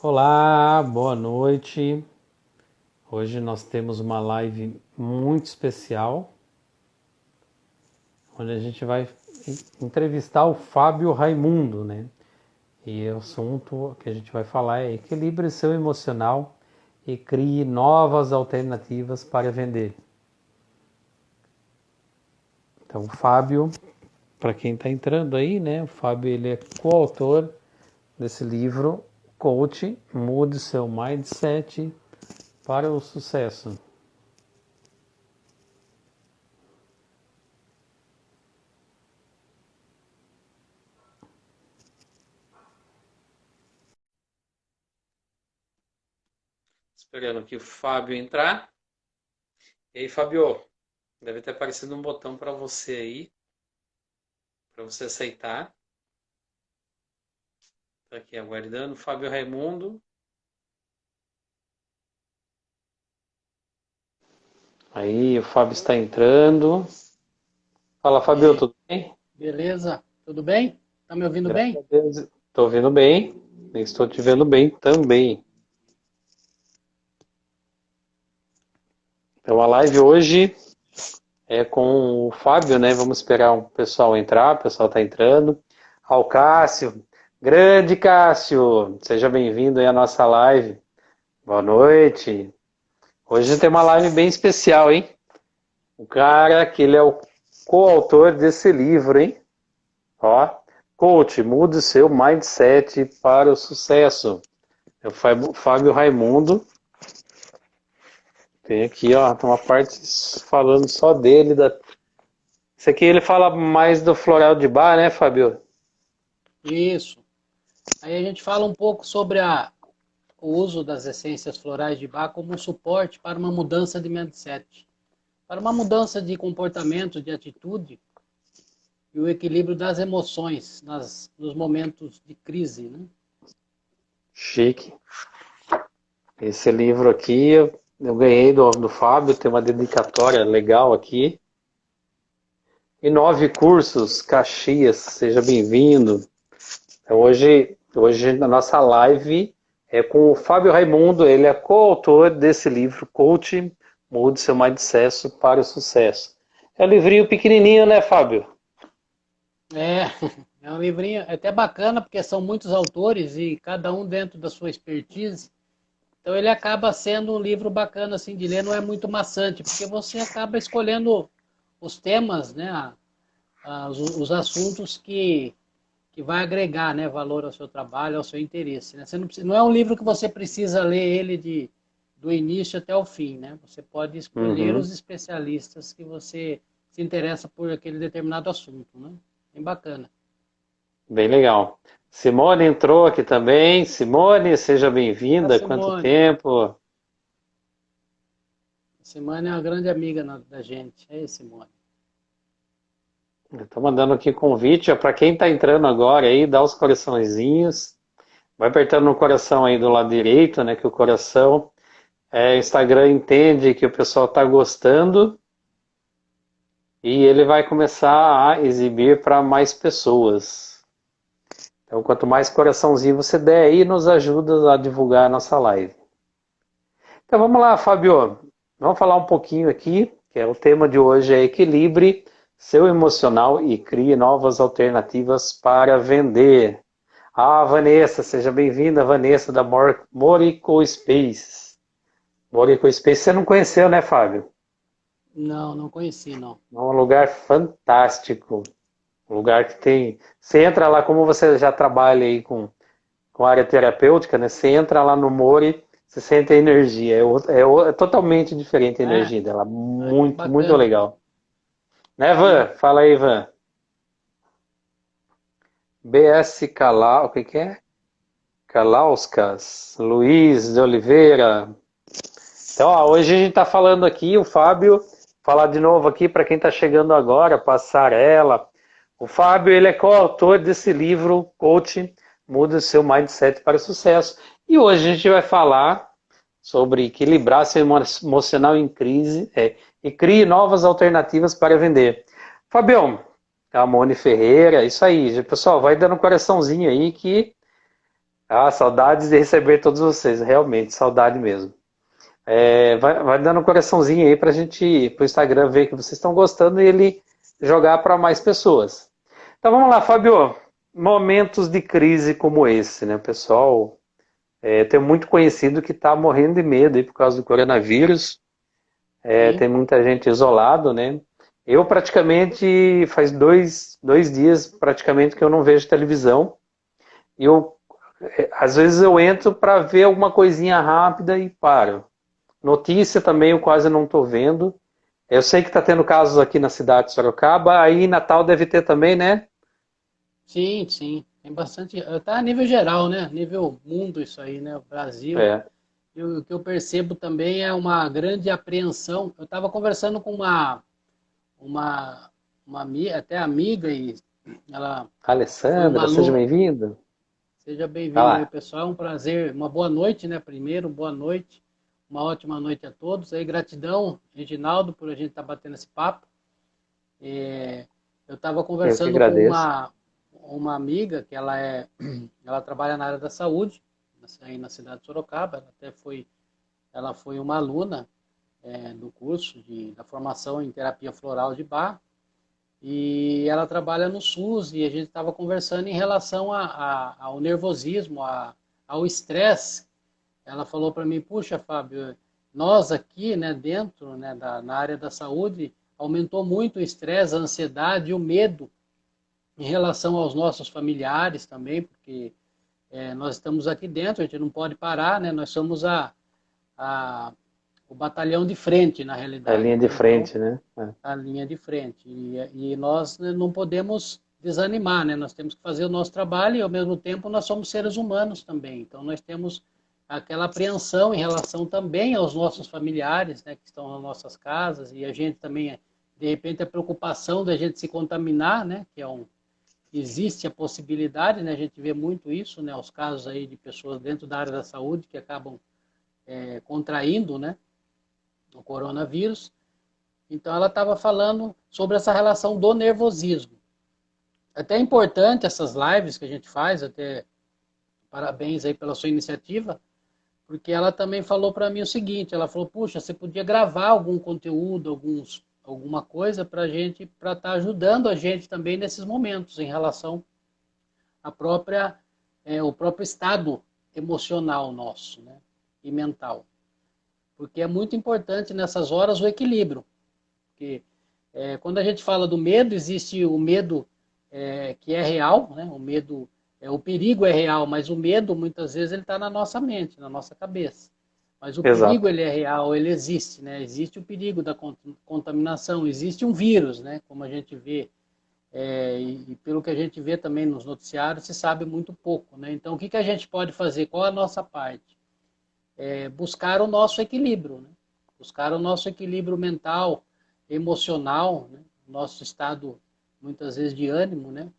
Olá, boa noite. Hoje nós temos uma live muito especial, onde a gente vai entrevistar o Fábio Raimundo, né? E o assunto que a gente vai falar é equilibre seu emocional e crie novas alternativas para vender. Então, o Fábio, para quem está entrando aí, né? O Fábio ele é coautor desse livro, Coach, Mude Seu Mindset para o Sucesso. Esperando aqui o Fábio entrar. E aí, Fábio, deve ter aparecido um botão para você aí, para você aceitar. Tá aqui aguardando. Fábio Raimundo. Aí, o Fábio está entrando. Fala, E Fábio, aí, tudo bem? beleza? Tudo bem? Tá me ouvindo Graças a bem? Deus. Estou ouvindo bem. Estou te vendo bem também. Então, a live hoje é com o Fábio, né? Vamos esperar o pessoal entrar. O pessoal está entrando. Ao Cássio. Grande Cássio. Seja bem-vindo aí à nossa live. Boa noite. Hoje tem uma live bem especial, hein? O cara que ele é o coautor desse livro, hein? Ó, Coach, mude o seu mindset para o sucesso. É o Fábio Raimundo. Tem aqui, ó, tem uma parte falando só dele. Esse aqui ele fala mais do floral de bar, né, Fábio? Isso. Aí a gente fala um pouco sobre o uso das essências florais de Bach como suporte para uma mudança de mindset, para uma mudança de comportamento, de atitude e o equilíbrio das emoções nos momentos de crise, né? Chique. Esse livro aqui eu ganhei do Fábio, tem uma dedicatória legal aqui. E 9 cursos, Caxias, seja bem-vindo. Então, hoje na nossa live é com o Fábio Raimundo, ele é coautor desse livro, Coach, Mude Seu Mindset para o Sucesso. É um livrinho pequenininho, né, Fábio? É, é um livrinho até bacana porque são muitos autores e cada um dentro da sua expertise. Então ele acaba sendo um livro bacana assim de ler, não é muito maçante, porque você acaba escolhendo os temas, né, os assuntos que vai agregar, né, valor ao seu trabalho, ao seu interesse. Né? Você não é um livro que você precisa ler ele do início até o fim. Né? Você pode escolher Uhum, os especialistas que você se interessa por aquele determinado assunto. Né? Bem bacana. bem legal. Simone entrou aqui também. Simone, seja A bem-vinda. Quanto Simone. tempo? A Simone é uma grande amiga da gente. É Simone. Estou mandando aqui convite para quem está entrando agora aí, dá os coraçõezinhos. Vai apertando no coração aí do lado direito, né? Que o coração, Instagram entende que o pessoal está gostando. E ele vai começar a exibir para mais pessoas. Então, quanto mais coraçãozinho você der aí, nos ajuda a divulgar a nossa live. Então, vamos lá, Fábio. Vamos falar um pouquinho aqui, que é o tema de hoje é equilibre seu emocional e crie novas alternativas para vender. Ah, Vanessa, seja bem-vinda, Vanessa da Morico Space. Morico Space você não conheceu, né, Fábio? Não, não conheci, não. É um lugar fantástico. Um lugar que tem. Você entra lá, como você já trabalha aí com área terapêutica, né? Você entra lá no Mori, você sente a energia. É totalmente diferente a É, energia dela. que Muito, muito bacana. legal. Né, Que Van? bacana. Fala aí, Van. BS Calau, o que que é? Calauskas, Luiz de Oliveira. Então, ó, hoje a gente está falando aqui, o Fábio, falar de novo aqui para quem está chegando agora, Passarela. O Fábio, ele é coautor desse livro, Coach, Muda o Seu Mindset para o Sucesso. E hoje a gente vai falar sobre equilibrar seu emocional em crise e crie novas alternativas para vender. Fabião, Amone Ferreira, isso aí. Pessoal, vai dando um coraçãozinho aí que Ah, saudades de receber todos vocês, realmente, saudade mesmo. Vai dando um coraçãozinho aí pra gente, pro Instagram ver que vocês estão gostando e ele jogar para mais pessoas. Então vamos lá, Fábio. Momentos de crise como esse, né, pessoal? Tem muito conhecido que está morrendo de medo aí por causa do coronavírus. Sim. Tem muita gente isolado, né? Eu praticamente faz dois dias praticamente que eu não vejo televisão. E às vezes eu entro para ver alguma coisinha rápida e paro. Notícia também eu quase não estou vendo. Eu sei que está tendo casos aqui na cidade de Sorocaba, aí em Natal deve ter também, né? Sim, sim. Tem bastante. Tá a nível geral, né? Nível mundo isso aí, né? O Brasil. É, O que eu percebo também é uma grande apreensão. Eu estava conversando com uma, até amiga, e ela foi uma Alessandra, seja aluna. bem-vinda. Seja Vai bem-vindo aí, lá. pessoal. É um prazer. Uma boa noite, né? Primeiro, boa noite. Uma ótima noite a todos. Aí, gratidão, Reginaldo, por a gente estar batendo esse papo. Eu estava Eu que conversando com agradeço. uma amiga que ela trabalha na área da saúde, aí na cidade de Sorocaba. Ela foi uma aluna do curso da formação em terapia floral de Bach, e ela trabalha no SUS, e a gente estava conversando em relação ao nervosismo, ao estresse. Ela falou para mim: puxa, Fábio, nós aqui, né, dentro, né, na área da saúde, aumentou muito o estresse, a ansiedade e o medo em relação aos nossos familiares também, porque nós estamos aqui dentro, a gente não pode parar, né? Nós somos a, o batalhão de frente, na A realidade, linha de né? Então, frente, né? a linha de frente. E nós, né, não podemos desanimar, né? Nós temos que fazer o nosso trabalho, e ao mesmo tempo nós somos seres humanos também. Então nós temos aquela apreensão em relação também aos nossos familiares, né, que estão nas nossas casas, e a gente também, de repente, a preocupação da gente se contaminar, né, existe a possibilidade, né, a gente vê muito isso, né, os casos aí de pessoas dentro da área da saúde que acabam contraindo, né, o coronavírus. Então ela estava falando sobre essa relação do nervosismo. Até é importante essas lives que a gente faz, até parabéns aí pela sua iniciativa, porque ela também falou para mim o seguinte: ela falou, puxa, você podia gravar algum conteúdo, alguma coisa para a gente, para estar ajudando a gente também nesses momentos em relação à o próprio estado emocional nosso, né, e mental. Porque é muito importante nessas horas o equilíbrio. Porque quando a gente fala do medo, existe o medo que é real, né? O perigo é real, mas o medo muitas vezes ele está na nossa mente, na nossa cabeça. Mas o perigo Exato. ele é real, ele existe, né? Existe o perigo da contaminação, existe um vírus, né? Como a gente vê, e pelo que a gente vê também nos noticiários, se sabe muito pouco, né? Então, o que a gente pode fazer? Qual a nossa parte? Buscar o nosso equilíbrio, né? Buscar o nosso equilíbrio mental, emocional, né? Nosso estado, muitas vezes, de ânimo, né?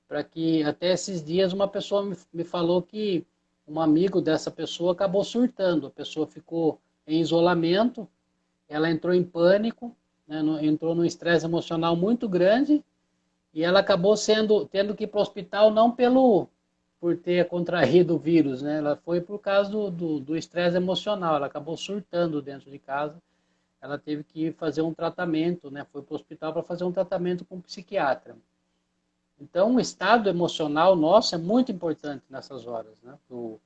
Para que até esses dias uma pessoa me falou que um amigo dessa pessoa acabou surtando. A pessoa ficou em isolamento, ela entrou em pânico, né? Entrou num estresse emocional muito grande, e ela acabou tendo que ir para o hospital não por ter contraído o vírus, né? Ela foi por causa do estresse emocional. Ela acabou surtando dentro de casa. Ela teve que fazer um tratamento, né? Foi para o hospital para fazer um tratamento com um psiquiatra. Então, o estado emocional nosso é muito importante nessas horas, né? O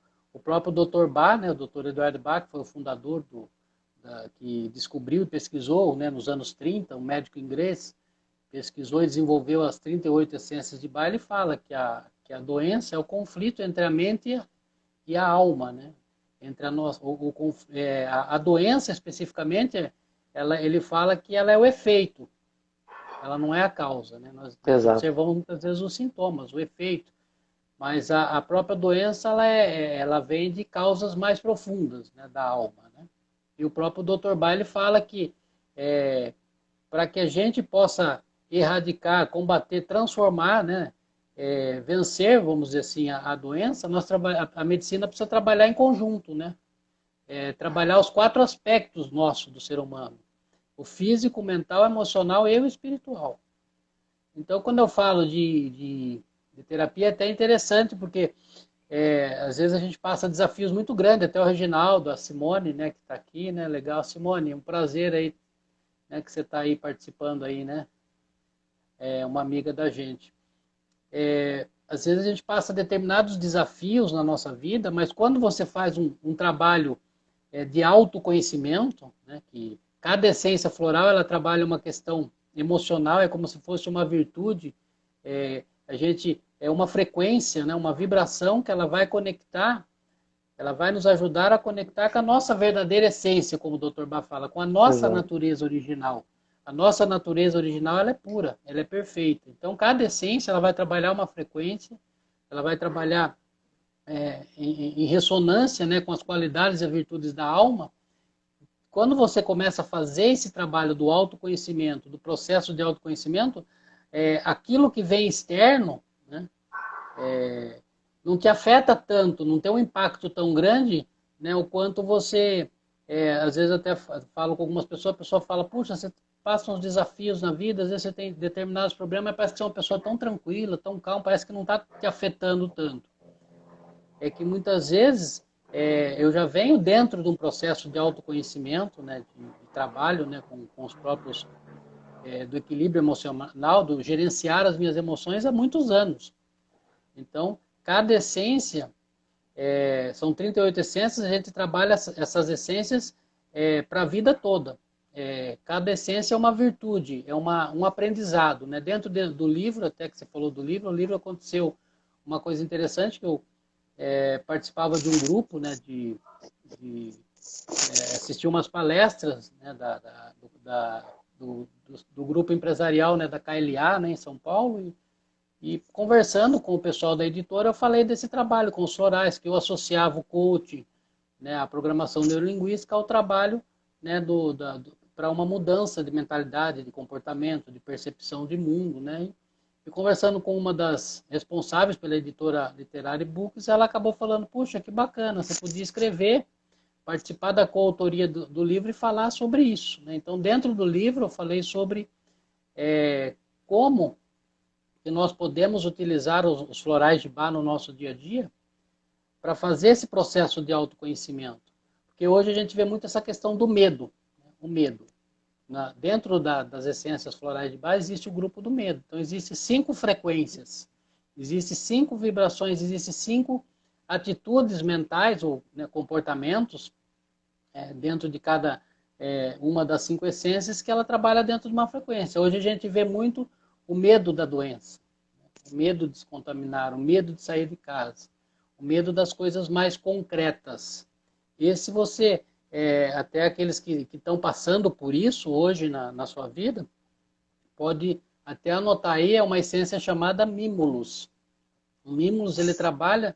próprio Dr. Bach, né? O Dr. Eduardo Bach, que foi o fundador que descobriu e pesquisou, né, nos anos 30, um médico inglês, pesquisou e desenvolveu as 38 essências de Bach. Ele fala que a doença é o conflito entre a mente e a alma, né? Entre a nossa, a doença especificamente, ele fala que ela é o efeito, ela não é a causa, né? Nós Exato. observamos muitas vezes os sintomas, o efeito, mas a própria doença ela vem de causas mais profundas, né, da alma, né? E o próprio Dr. Bailey fala que para que a gente possa erradicar, combater, transformar, né, vencer, vamos dizer assim, a doença, a medicina precisa trabalhar em conjunto, né? Trabalhar os 4 aspectos nossos do ser humano: o físico, o mental, o emocional e o espiritual. Então, quando eu falo de terapia, é até interessante, porque às vezes a gente passa desafios muito grandes, até o Reginaldo, a Simone, né, que está aqui, né? Legal, Simone, um prazer aí, né, que você está aí participando aí, né? É uma amiga da gente. Às vezes a gente passa determinados desafios na nossa vida, mas quando você faz um trabalho de autoconhecimento, né, que cada essência floral ela trabalha uma questão emocional, é como se fosse uma virtude, a gente é uma frequência, né, uma vibração que ela vai conectar, ela vai nos ajudar a conectar com a nossa verdadeira essência, como o Dr. Bá fala, com a nossa Exato. natureza original. A nossa natureza original ela é pura, ela é perfeita. Então, cada essência ela vai trabalhar uma frequência, ela vai trabalhar em ressonância, né, com as qualidades e virtudes da alma. Quando você começa a fazer esse trabalho do autoconhecimento, do processo de autoconhecimento, aquilo que vem externo, né, não te afeta tanto, não tem um impacto tão grande, né, o quanto você, às vezes até falo com algumas pessoas, a pessoa fala, puxa, você passa uns desafios na vida, às vezes você tem determinados problemas, mas parece que você é uma pessoa tão tranquila, tão calma, parece que não está te afetando tanto. É que muitas vezes eu já venho dentro de um processo de autoconhecimento, né, de trabalho, né, com os próprios, do equilíbrio emocional, do gerenciar as minhas emoções há muitos anos. Então, cada essência, são 38 essências, a gente trabalha essas essências para a vida toda. Cada essência é uma virtude, é um aprendizado. Né? Dentro do livro, até que você falou do livro, o livro aconteceu uma coisa interessante, que eu participava de um grupo, né, de assistir umas palestras, né, do grupo empresarial, né, da KLA, né, em São Paulo, e conversando com o pessoal da editora, eu falei desse trabalho com os florais, que eu associava o coaching, né, a programação neurolinguística ao trabalho, né, para uma mudança de mentalidade, de comportamento, de percepção de mundo, né? E conversando com uma das responsáveis pela editora Literária Books, ela acabou falando, puxa, que bacana, você podia escrever, participar da coautoria do livro e falar sobre isso. Né? Então, dentro do livro, eu falei sobre como que nós podemos utilizar os florais de Bach no nosso dia a dia para fazer esse processo de autoconhecimento. Porque hoje a gente vê muito essa questão do medo, né? O medo. Dentro das essências florais de Bach existe o grupo do medo. Então, existem 5 frequências, existem 5 vibrações, existem 5 atitudes mentais ou, né, comportamentos dentro de cada uma das 5 essências que ela trabalha dentro de uma frequência. Hoje a gente vê muito o medo da doença, o medo de se contaminar, o medo de sair de casa, o medo das coisas mais concretas. E se você, até aqueles que estão passando por isso hoje na sua vida, pode até anotar aí, é uma essência chamada Mimulus. O Mimulus, ele trabalha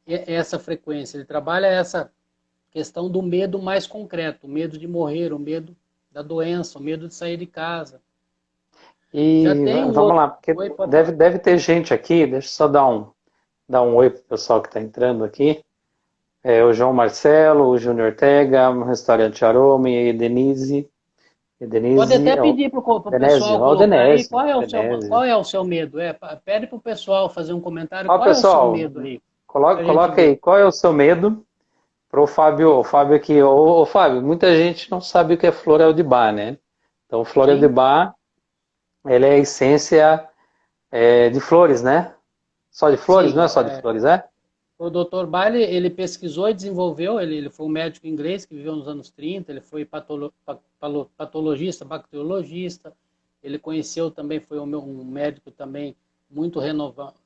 essa frequência, ele trabalha essa questão do medo mais concreto, o medo de morrer, o medo da doença, o medo de sair de casa. Já E tem um vamos outro. lá, porque Oi, pode falar. deve ter gente aqui, deixa eu só dar um oi pro pessoal que está entrando aqui. O João Marcelo, o Júnior Ortega, o Restaurante Arome, e Denise. E Pode Denise, até pedir para o Denésio, pessoal ó, o colocar aí Denésio, qual Denésio. é o seu medo. Pede para o pessoal fazer um comentário. Ó, Qual é o seu pessoal, medo aí? Para a gente coloca ver. aí, qual é o seu medo? Pro Fábio, o Fábio aqui, ô Fábio, muita gente não sabe o que é Floral de Bar, né? Então, Floral de Sim, Bar, ela é a essência de flores, né? Só de flores? Não sim. é só de flores, é? O Dr. Bailey, ele pesquisou e desenvolveu, ele foi um médico inglês que viveu nos anos 30, ele foi patologista, bacteriologista, ele conheceu também, foi um médico também muito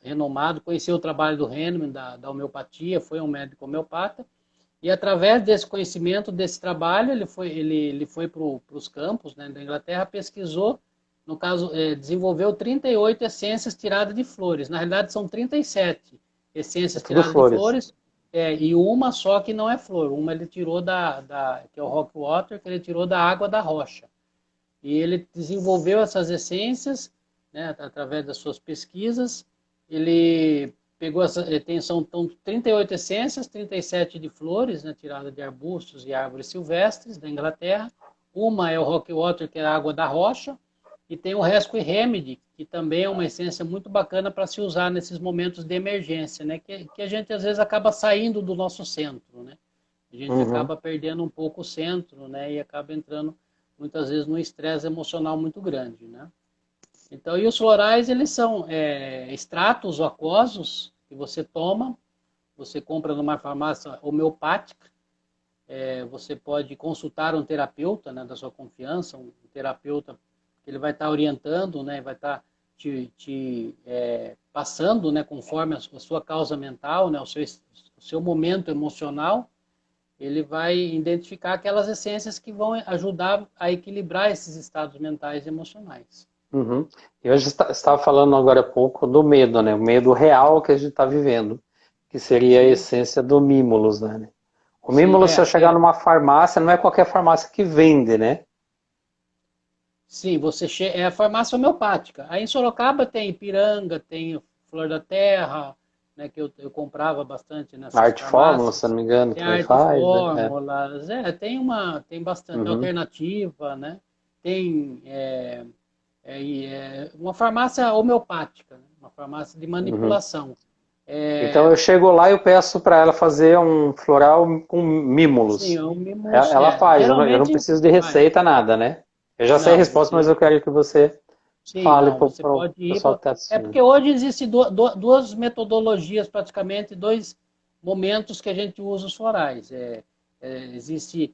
renomado, conheceu o trabalho do Hahnemann, da homeopatia, foi um médico homeopata, e através desse conhecimento, desse trabalho, ele foi para os campos, né, da Inglaterra, pesquisou, no caso, desenvolveu 38 essências tiradas de flores, na realidade são 37 É essências tudo tiradas de flores. flores, e uma só que não é flor, uma ele tirou que é o rock water, que ele tirou da água da rocha. E ele desenvolveu essas essências, né, através das suas pesquisas, ele pegou são 38 essências, 37 de flores, né, tiradas de arbustos e árvores silvestres da Inglaterra. Uma é o rock water, que é a água da rocha, e tem o Rescue Remedy, que também é uma essência muito bacana para se usar nesses momentos de emergência, né? Que a gente às vezes acaba saindo do nosso centro, né? A gente Uhum. acaba perdendo um pouco o centro, né? E acaba entrando muitas vezes num estresse emocional muito grande, né? Então, e os florais, eles são extratos aquosos que você toma, você compra numa farmácia homeopática, você pode consultar um terapeuta, né, da sua confiança, um terapeuta que ele vai estar orientando, né, vai estar te passando, né, conforme a sua causa mental, né, o seu momento emocional, ele vai identificar aquelas essências que vão ajudar a equilibrar esses estados mentais e emocionais. Uhum. E hoje estava falando agora há pouco do medo, né? O medo real que a gente está vivendo, que seria a Sim, essência do Mimulus, né? O sim, Mimulus, se eu chegar numa farmácia, não é qualquer farmácia que vende, né? sim, é a farmácia homeopática. Aí em Sorocaba tem Ipiranga, tem Flor da Terra, né, que eu comprava bastante A nessas Arte Fórmula, se eu farmácias. não me engano, Tem também Arte faz. Fórmulas, tem bastante Uhum, alternativa, né? Tem uma farmácia homeopática, né? Uma farmácia de uhum. manipulação. Então É, eu chego lá e eu peço para ela fazer um floral com sim, Mimulus. é um mimo, Ela faz, eu não geralmente preciso de faz. receita, nada, né? Eu já sei a Não, resposta, mas eu quero que você sim, fale não, para você o pode ir. pessoal que está É assistindo. porque hoje existem duas metodologias, praticamente, dois momentos que a gente usa os florais. Existe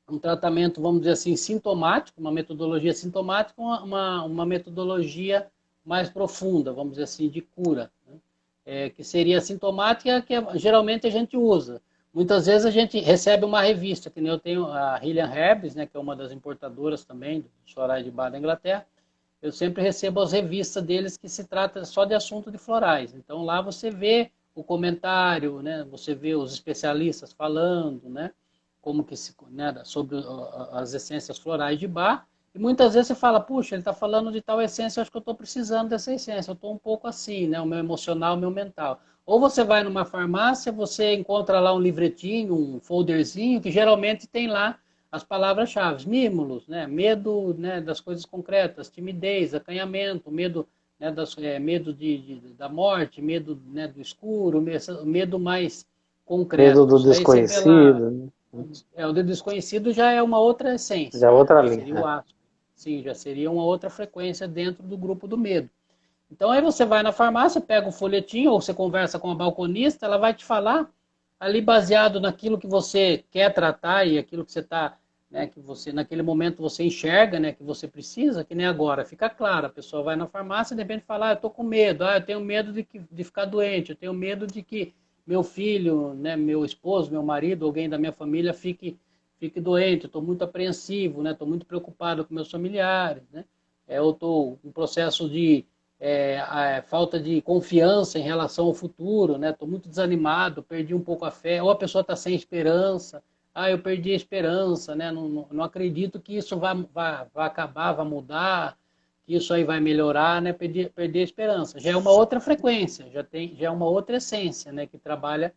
um tratamento, vamos dizer assim, sintomático, uma metodologia sintomática, uma metodologia mais profunda, vamos dizer assim, de cura, né? Que seria sintomática, que geralmente a gente usa. Muitas vezes a gente recebe uma revista, que nem eu tenho a Hillian Herbs, né, que é uma das importadoras também, dos florais de bar da Inglaterra. Eu sempre recebo as revistas deles que se trata só de assunto de florais. Então lá você vê o comentário, né? Você vê os especialistas falando, né? Como que se, né? Sobre as essências florais de bar. E muitas vezes você fala, puxa, ele está falando de tal essência, eu acho que eu estou precisando dessa essência, eu estou um pouco assim, né? O meu emocional, o meu mental. Ou você vai numa farmácia, você encontra lá um livretinho, um folderzinho, que geralmente tem lá as palavras-chave, mímulos, né? Medo, né, das coisas concretas, timidez, acanhamento, medo, né, medo da morte, medo, né, do escuro, medo mais Medo do concretos. Aí você vê lá, desconhecido, né? o do desconhecido já é uma outra Já essência, é né? outra Já linha. seria o ácido. Sim, já seria uma outra frequência dentro do grupo do medo. Então aí você vai na farmácia, pega o folhetinho, ou você conversa com a balconista, ela vai te falar ali baseado naquilo que você quer tratar e aquilo que você está, né, que você naquele momento você enxerga, né, que você precisa, que nem agora, fica claro, a pessoa vai na farmácia e de repente fala, eu estou com medo, eu tenho medo de ficar doente, eu tenho medo de que meu filho, né, meu esposo, meu marido, alguém da minha família fique doente, eu estou muito apreensivo, né, estou muito preocupado com meus familiares, né, eu estou em processo de a falta de confiança em relação ao futuro, né? Estou muito desanimado, perdi um pouco a fé, ou a pessoa está sem esperança, eu perdi a esperança, né? Não acredito que isso vai acabar, vai mudar, que isso aí vai melhorar, né? Perder a esperança. Já é uma outra frequência, já é uma outra essência, né? Que trabalha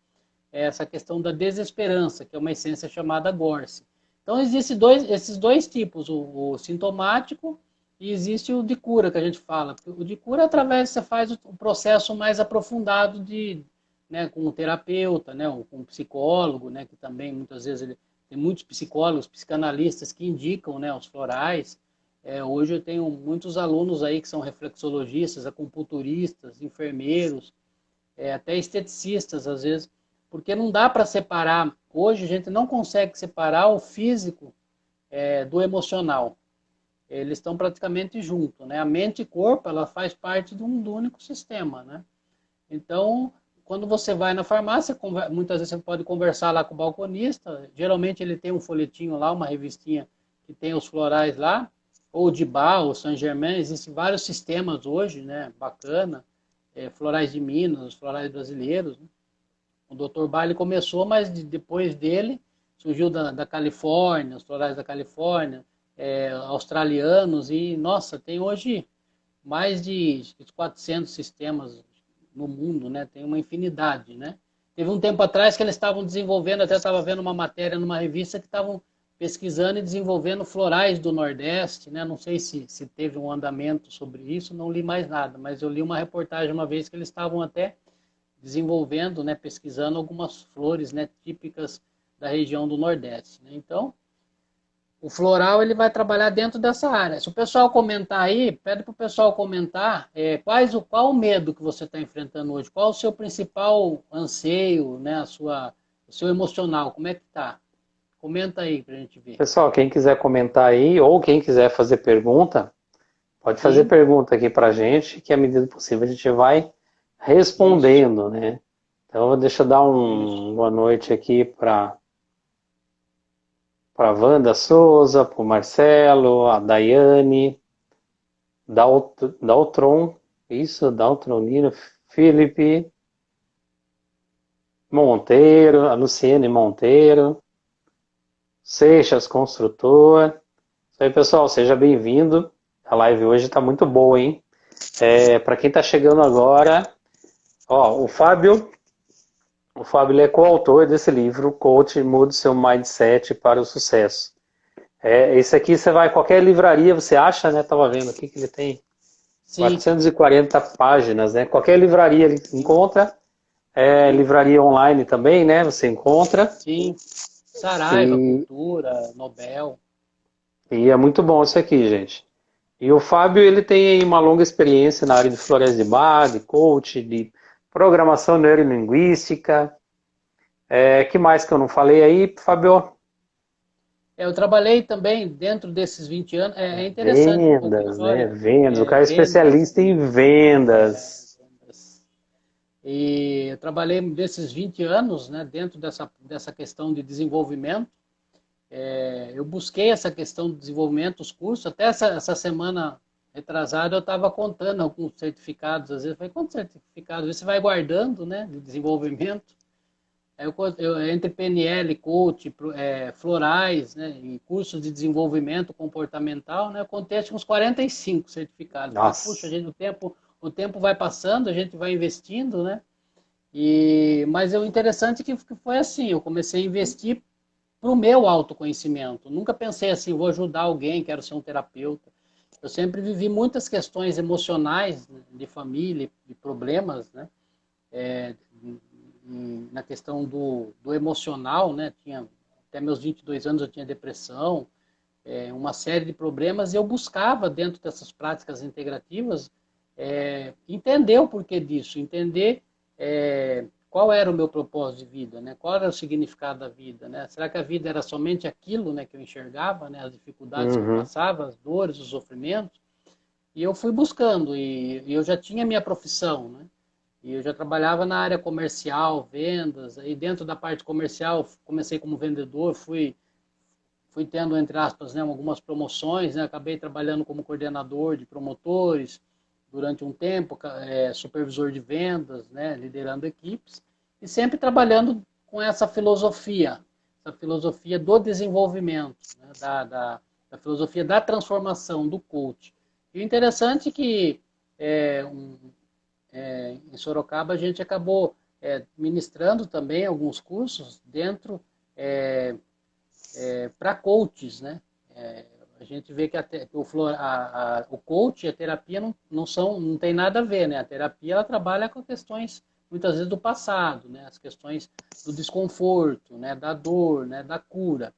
essa questão da desesperança, que é uma essência chamada Gorse. Então, existem esses dois tipos, o sintomático e existe o de cura, que a gente fala. O de cura, através, você faz o processo mais aprofundado né, com o terapeuta, né, ou com o psicólogo, né, que também, muitas vezes, tem muitos psicólogos, psicanalistas que indicam, né, os florais. Hoje eu tenho muitos alunos aí que são reflexologistas, acupunturistas, enfermeiros, até esteticistas, às vezes, porque não dá para separar. Hoje a gente não consegue separar o físico do emocional. Eles estão praticamente juntos, né? A mente e corpo, ela faz parte do único sistema, né? Então, quando você vai na farmácia, muitas vezes você pode conversar lá com o balconista, geralmente ele tem um folhetinho lá, uma revistinha que tem os florais lá, ou de Bar, ou Saint-Germain, existem vários sistemas hoje, né? Bacana, florais de Minas, florais brasileiros, né? O Dr. Baile começou, mas depois dele surgiu da Califórnia, os florais da Califórnia, australianos, e, nossa, tem hoje mais de 400 sistemas no mundo, né? Tem uma infinidade, né? Teve um tempo atrás que eles estavam desenvolvendo, até estava vendo uma matéria numa revista que estavam pesquisando e desenvolvendo florais do Nordeste, né? Não sei se teve um andamento sobre isso, não li mais nada, mas eu li uma reportagem uma vez que eles estavam até desenvolvendo, né, pesquisando algumas flores, né, típicas da região do Nordeste, né? Então, o floral ele vai trabalhar dentro dessa área. Se o pessoal comentar aí, pede para o pessoal comentar qual o medo que você está enfrentando hoje, qual o seu principal anseio, né, o seu emocional, como é que tá? Comenta aí para a gente ver. Pessoal, quem quiser comentar aí, ou quem quiser fazer pergunta, pode fazer Sim, pergunta aqui para a gente, que à medida do possível a gente vai isso, respondendo, né? Então, deixa eu dar isso. boa noite aqui para Wanda Souza, para o Marcelo, a Daiane, Daltron, isso, Daltronino, Felipe Monteiro, a Luciene Monteiro, Seixas Construtor. Isso aí, pessoal, seja bem-vindo. A live hoje está muito boa, hein? Para quem está chegando agora, ó, o Fábio ele é coautor desse livro, Coach Mude Seu Mindset para o Sucesso. Esse aqui você vai, qualquer livraria você acha, né? Tava vendo aqui que ele tem Sim, 440 páginas, né? Qualquer livraria ele encontra, livraria online também, né? Você encontra. sim. Saraiva, E, Cultura, Nobel. e é muito bom isso aqui, gente. E o Fábio, ele tem aí uma longa experiência na área de florais de Bach, de coach, de programação neurolinguística. Que mais que eu não falei aí, Fábio? Eu trabalhei também dentro desses 20 anos. É interessante um pouco a Vendas, né? história. Vendas. O cara é Vendas, especialista em vendas. vendas. E eu trabalhei desses 20 anos, né, dentro dessa questão de desenvolvimento. Eu busquei essa questão de desenvolvimento, os cursos. Até essa semana retrasada eu estava contando alguns certificados. Às vezes eu falei, quantos certificados? Você vai guardando, né, de desenvolvimento. Entre PNL, coach, florais, né, e cursos de desenvolvimento comportamental, né, eu contei acho, uns 45 certificados. Falei, puxa, Nossa. o tempo vai passando, a gente vai investindo, né? Mas o interessante é que foi assim, eu comecei a investir para o meu autoconhecimento. Nunca pensei assim, vou ajudar alguém, quero ser um terapeuta. Eu sempre vivi muitas questões emocionais, né, de família, de problemas, né? Na questão do emocional, né? Até meus 22 anos eu tinha depressão, uma série de problemas, e eu buscava, dentro dessas práticas integrativas, entender o porquê disso, entender qual era o meu propósito de vida, né? Qual era o significado da vida, né? Será que a vida era somente aquilo, né, que eu enxergava, né, as dificuldades que eu Uhum. passava, as dores, os sofrimentos? E eu fui buscando, e eu já tinha minha profissão, né? E eu já trabalhava na área comercial, vendas, e dentro da parte comercial comecei como vendedor, fui tendo, entre aspas, né, algumas promoções, né, acabei trabalhando como coordenador de promotores durante um tempo, supervisor de vendas, né, liderando equipes, e sempre trabalhando com essa filosofia do desenvolvimento, né, da filosofia da transformação, do coach. E o interessante é que em Sorocaba a gente acabou ministrando também alguns cursos dentro para coaches, né? A gente vê que o coach e a terapia não tem nada a ver, né? A terapia ela trabalha com questões muitas vezes do passado, né? As questões do desconforto, né? Da dor, né? Da cura.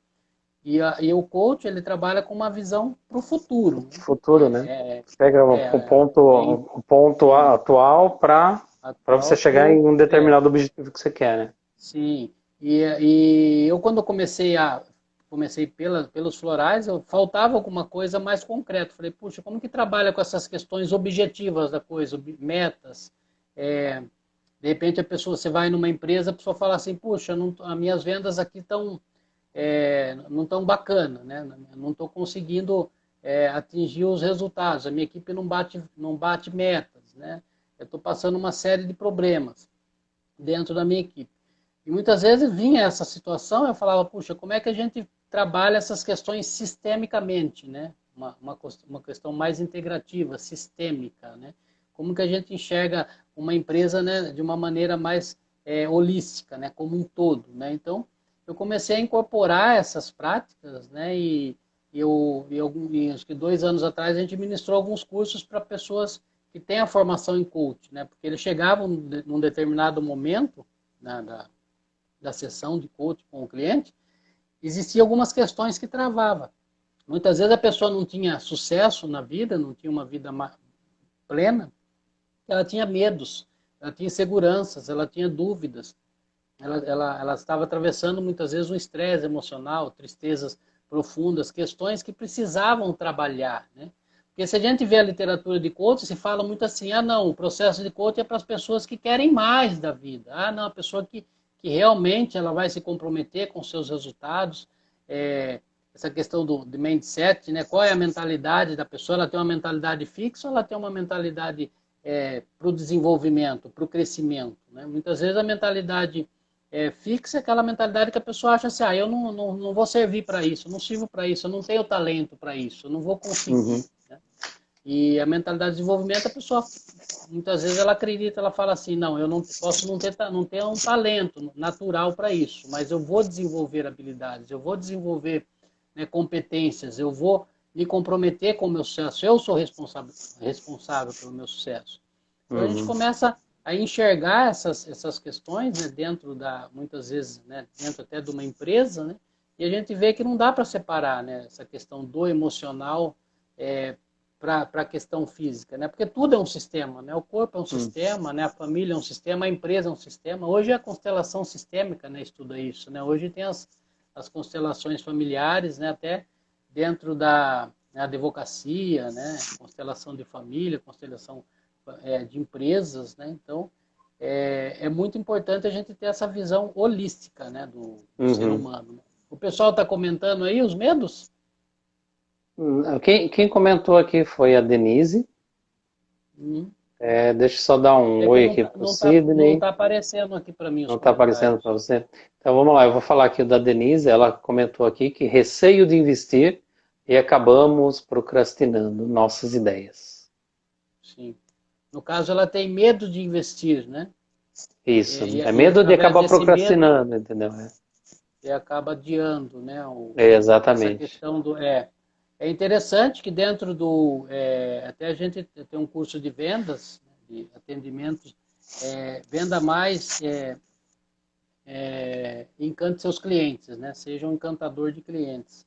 E o coach ele trabalha com uma visão para o futuro, né? Futuro, né? Pega É o ponto atual para você atual para chegar o em um determinado objetivo que você quer, né? sim. E eu quando comecei pelos florais, eu faltava alguma coisa mais concreta. Falei, puxa, como que trabalha com essas questões objetivas da coisa, metas? É, de repente você vai numa empresa, a pessoa fala assim, puxa, não, as minhas vendas aqui não estão bacana, né? Não estou conseguindo atingir os resultados, a minha equipe não bate metas, né? Eu estou passando uma série de problemas dentro da minha equipe. E muitas vezes vinha essa situação, eu falava, puxa, como é que a gente trabalha essas questões sistemicamente, né? Uma questão mais integrativa, sistêmica, né? Como que a gente enxerga uma empresa, né, de uma maneira mais holística, né, como um todo, né? Então, eu comecei a incorporar essas práticas, né? E acho que 2 anos atrás a gente ministrou alguns cursos para pessoas que têm a formação em coach, né? Porque eles chegavam num determinado momento, né, da sessão de coach com o cliente, existiam algumas questões que travavam. Muitas vezes a pessoa não tinha sucesso na vida, não tinha uma vida plena, ela tinha medos, ela tinha inseguranças, ela tinha dúvidas. Ela estava atravessando muitas vezes um estresse emocional, tristezas profundas, questões que precisavam trabalhar, né? Porque se a gente vê a literatura de coaching, se fala muito assim, ah não, o processo de coaching é para as pessoas que querem mais da vida. Ah não, a pessoa que realmente ela vai se comprometer com seus resultados. Essa questão de mindset, né? Qual é a mentalidade da pessoa? Ela tem uma mentalidade fixa ou ela tem uma mentalidade para o desenvolvimento, para o crescimento, né? Muitas vezes a mentalidade fixa é aquela mentalidade que a pessoa acha assim, eu não vou servir para isso, eu não sirvo para isso, eu não tenho talento para isso, eu não vou conseguir. Né? E a mentalidade de desenvolvimento, a pessoa, muitas vezes ela acredita, ela fala assim, não, eu não posso não ter um talento natural para isso, mas eu vou desenvolver habilidades, eu vou desenvolver, né, competências, eu vou me comprometer com o meu sucesso, eu sou responsável pelo meu sucesso. Então a gente começa a enxergar essas questões, né, muitas vezes, né, dentro até de uma empresa, né, e a gente vê que não dá para separar, né, essa questão do emocional para a questão física, né, porque tudo é um sistema, né, o corpo é um sistema, né, a família é um sistema, a empresa é um sistema. Hoje a constelação sistêmica, né, estuda isso, né, hoje tem as constelações familiares, né, até dentro da advocacia, né, constelação de família, constelação de empresas, né? Então, é muito importante a gente ter essa visão holística, né, do ser humano. Né? O pessoal está comentando aí os medos? Quem comentou aqui foi a Denise. Deixa eu só dar um oi aqui para o Sidney. Não está aparecendo aqui para mim os Não está aparecendo comentários. para você? Então vamos lá, eu vou falar aqui da Denise. Ela comentou aqui que receio de investir e acabamos procrastinando nossas ideias. Sim. No caso, ela tem medo de investir, né? Isso, é medo de acabar procrastinando, medo, entendeu? e acaba adiando, né? Essa Exatamente. questão do... É interessante que dentro do... até a gente tem um curso de vendas, né, de atendimentos, venda mais, encante seus clientes, né? Seja um encantador de clientes.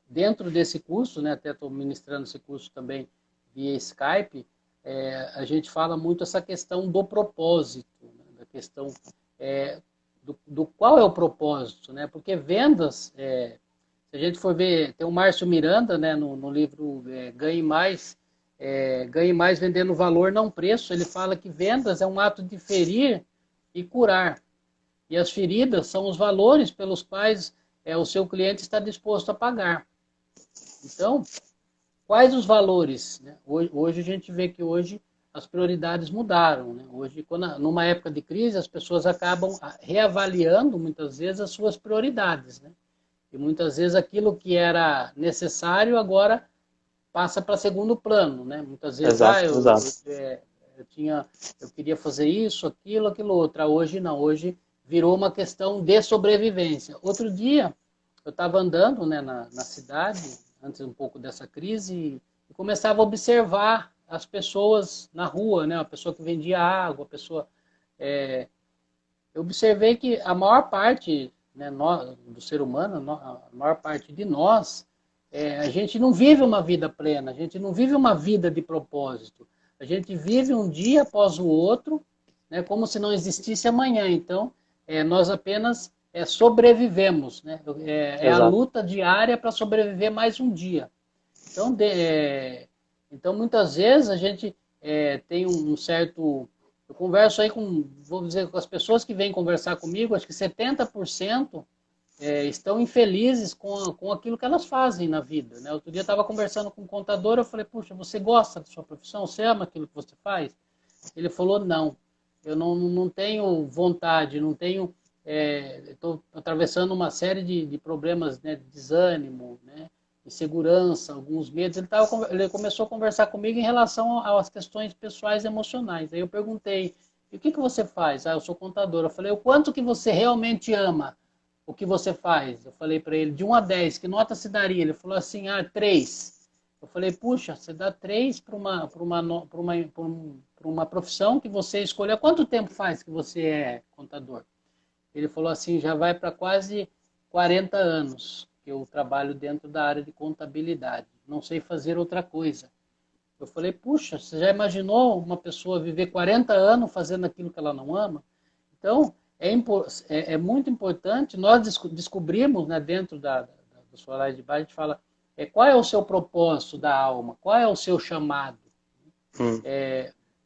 Dentro desse curso, né, até estou ministrando esse curso também via Skype, a gente fala muito essa questão do propósito, né, da questão do qual é o propósito, né? Porque vendas, se a gente for ver, tem o Márcio Miranda, né, no livro Ganhe Mais vendendo valor, não preço, ele fala que vendas é um ato de ferir e curar. E as feridas são os valores pelos quais o seu cliente está disposto a pagar. Então, quais os valores? Né? Hoje a gente vê que hoje as prioridades mudaram. Né? Hoje, numa época de crise, as pessoas acabam reavaliando, muitas vezes, as suas prioridades. Né? E muitas vezes aquilo que era necessário agora passa para segundo plano. Né? Muitas vezes, eu queria fazer isso, aquilo outro. Hoje não, hoje virou uma questão de sobrevivência. Outro dia, eu estava andando, né, na cidade, antes um pouco dessa crise, e começava a observar as pessoas na rua, né, a pessoa que vendia água, a pessoa... eu observei que a maior parte, né, do ser humano, a maior parte de nós, a gente não vive uma vida plena, a gente não vive uma vida de propósito. A gente vive um dia após o outro, né, como se não existisse amanhã. Então, nós apenas sobrevivemos. Né? A luta diária para sobreviver mais um dia. Então, muitas vezes a gente tem um certo... Eu converso aí vou dizer, com as pessoas que vêm conversar comigo, acho que 70% estão infelizes com aquilo que elas fazem na vida. Né? Outro dia eu estava conversando com um contador, eu falei, puxa, você gosta da sua profissão? Você ama aquilo que você faz? Ele falou, não, eu não tenho vontade, não tenho... Estou atravessando uma série de problemas, né, de desânimo, né, insegurança, alguns medos. Ele começou a conversar comigo em relação às questões pessoais e emocionais. Aí eu perguntei, E o que você faz? Ah, eu sou contador. Eu falei, o quanto que você realmente ama o que você faz? Eu falei para ele, de 1 a 10, que nota se daria? Ele falou assim, 3. Eu falei, puxa, você dá 3 para uma profissão que você escolheu. Há quanto tempo faz que você é contador? Ele falou assim, já vai para quase 40 anos que eu trabalho dentro da área de contabilidade. Não sei fazer outra coisa. Eu falei, puxa, você já imaginou uma pessoa viver 40 anos fazendo aquilo que ela não ama? Então, é muito importante, nós descobrimos, né, dentro do Solar de Baixo, a gente fala, qual é o seu propósito da alma? Qual é o seu chamado? Hum.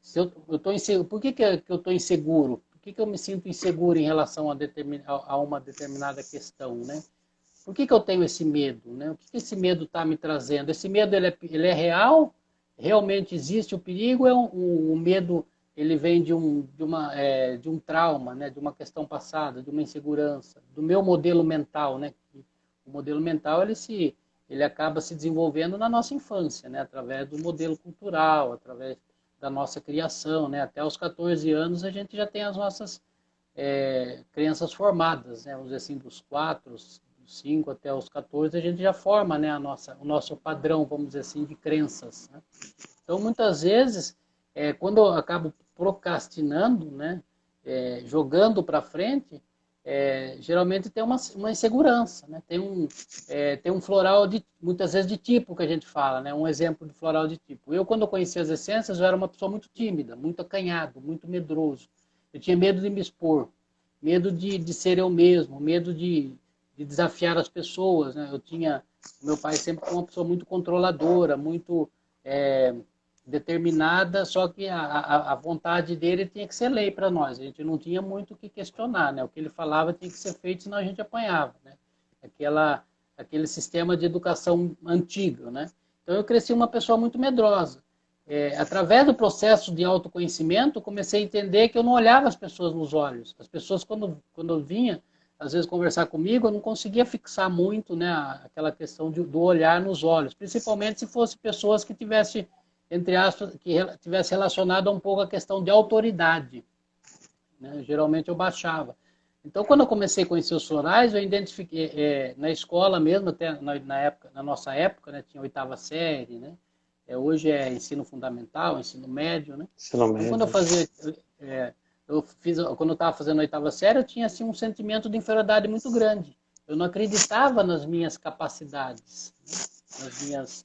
Se eu tô inseguro, por que eu estou inseguro? Por que eu me sinto inseguro em relação a uma determinada questão, né? Por que eu tenho esse medo, né? O que esse medo está me trazendo? Esse medo ele é real? Realmente existe o perigo? O medo ele vem de um trauma, né? De uma questão passada, de uma insegurança, do meu modelo mental, né? O modelo mental ele acaba se desenvolvendo na nossa infância, né? Através do modelo cultural, através da nossa criação, né? Até os 14 anos a gente já tem as nossas crenças formadas, né? Vamos dizer assim, dos 4, dos 5 até os 14, a gente já forma, né, o nosso padrão, vamos dizer assim, de crenças, né? Então, muitas vezes, quando eu acabo procrastinando, né, jogando para frente, geralmente tem uma insegurança, né? Tem um floral, muitas vezes, de tipo que a gente fala, né? Um exemplo de floral de tipo. Eu, quando eu conheci as essências, eu era uma pessoa muito tímida, muito acanhado, muito medroso. Eu tinha medo de me expor, medo de ser eu mesmo, medo de desafiar as pessoas, né? Meu pai sempre foi uma pessoa muito controladora, muito determinada, só que a vontade dele tinha que ser lei para nós. A gente não tinha muito o que questionar, né? O que ele falava tinha que ser feito, senão a gente apanhava, né? Aquele sistema de educação antigo, né? Então eu cresci uma pessoa muito medrosa. Através do processo de autoconhecimento, comecei a entender que eu não olhava as pessoas nos olhos. As pessoas, quando vinha, às vezes, conversar comigo, eu não conseguia fixar muito, né, aquela questão do olhar nos olhos, principalmente se fossem pessoas que tivessem, entre aspas, que tivesse relacionado um pouco a questão de autoridade, né? Geralmente eu baixava. Então, quando eu comecei a conhecer os florais, eu identifiquei, na escola mesmo, até na nossa época, né, tinha 8ª série, né? Hoje é ensino fundamental, ensino médio, né? Ensino Então, médio. quando eu fazia, quando eu estava fazendo a 8ª série, eu tinha assim um sentimento de inferioridade muito grande. Eu não acreditava nas minhas capacidades, né? Nas minhas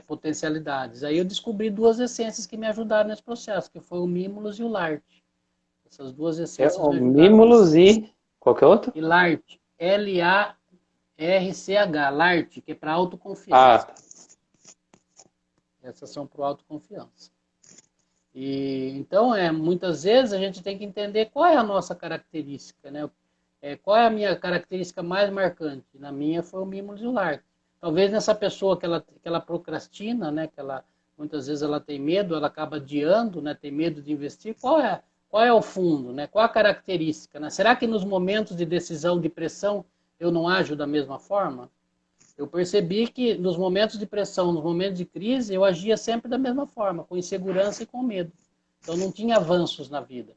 potencialidades. Aí eu descobri 2 essências que me ajudaram nesse processo, que foi o Mimulus e o Larte. Essas 2 essências O me ajudaram Mimulus bastante. e qualquer outro? E Larte, Larch, Larte, que é para autoconfiança. Ah, Essas são para autoconfiança. Então, muitas vezes a gente tem que entender qual é a nossa característica, né? Qual é a minha característica mais marcante? Na minha foi o Mimulus e o Larte. Talvez nessa pessoa que ela procrastina, né? Muitas vezes ela tem medo, ela acaba adiando, né? Tem medo de investir. Qual é o fundo, né? Qual a característica, né? Será que nos momentos de decisão, de pressão, eu não ajo da mesma forma? Eu percebi que nos momentos de pressão, nos momentos de crise, eu agia sempre da mesma forma, com insegurança e com medo. Então não tinha avanços na vida.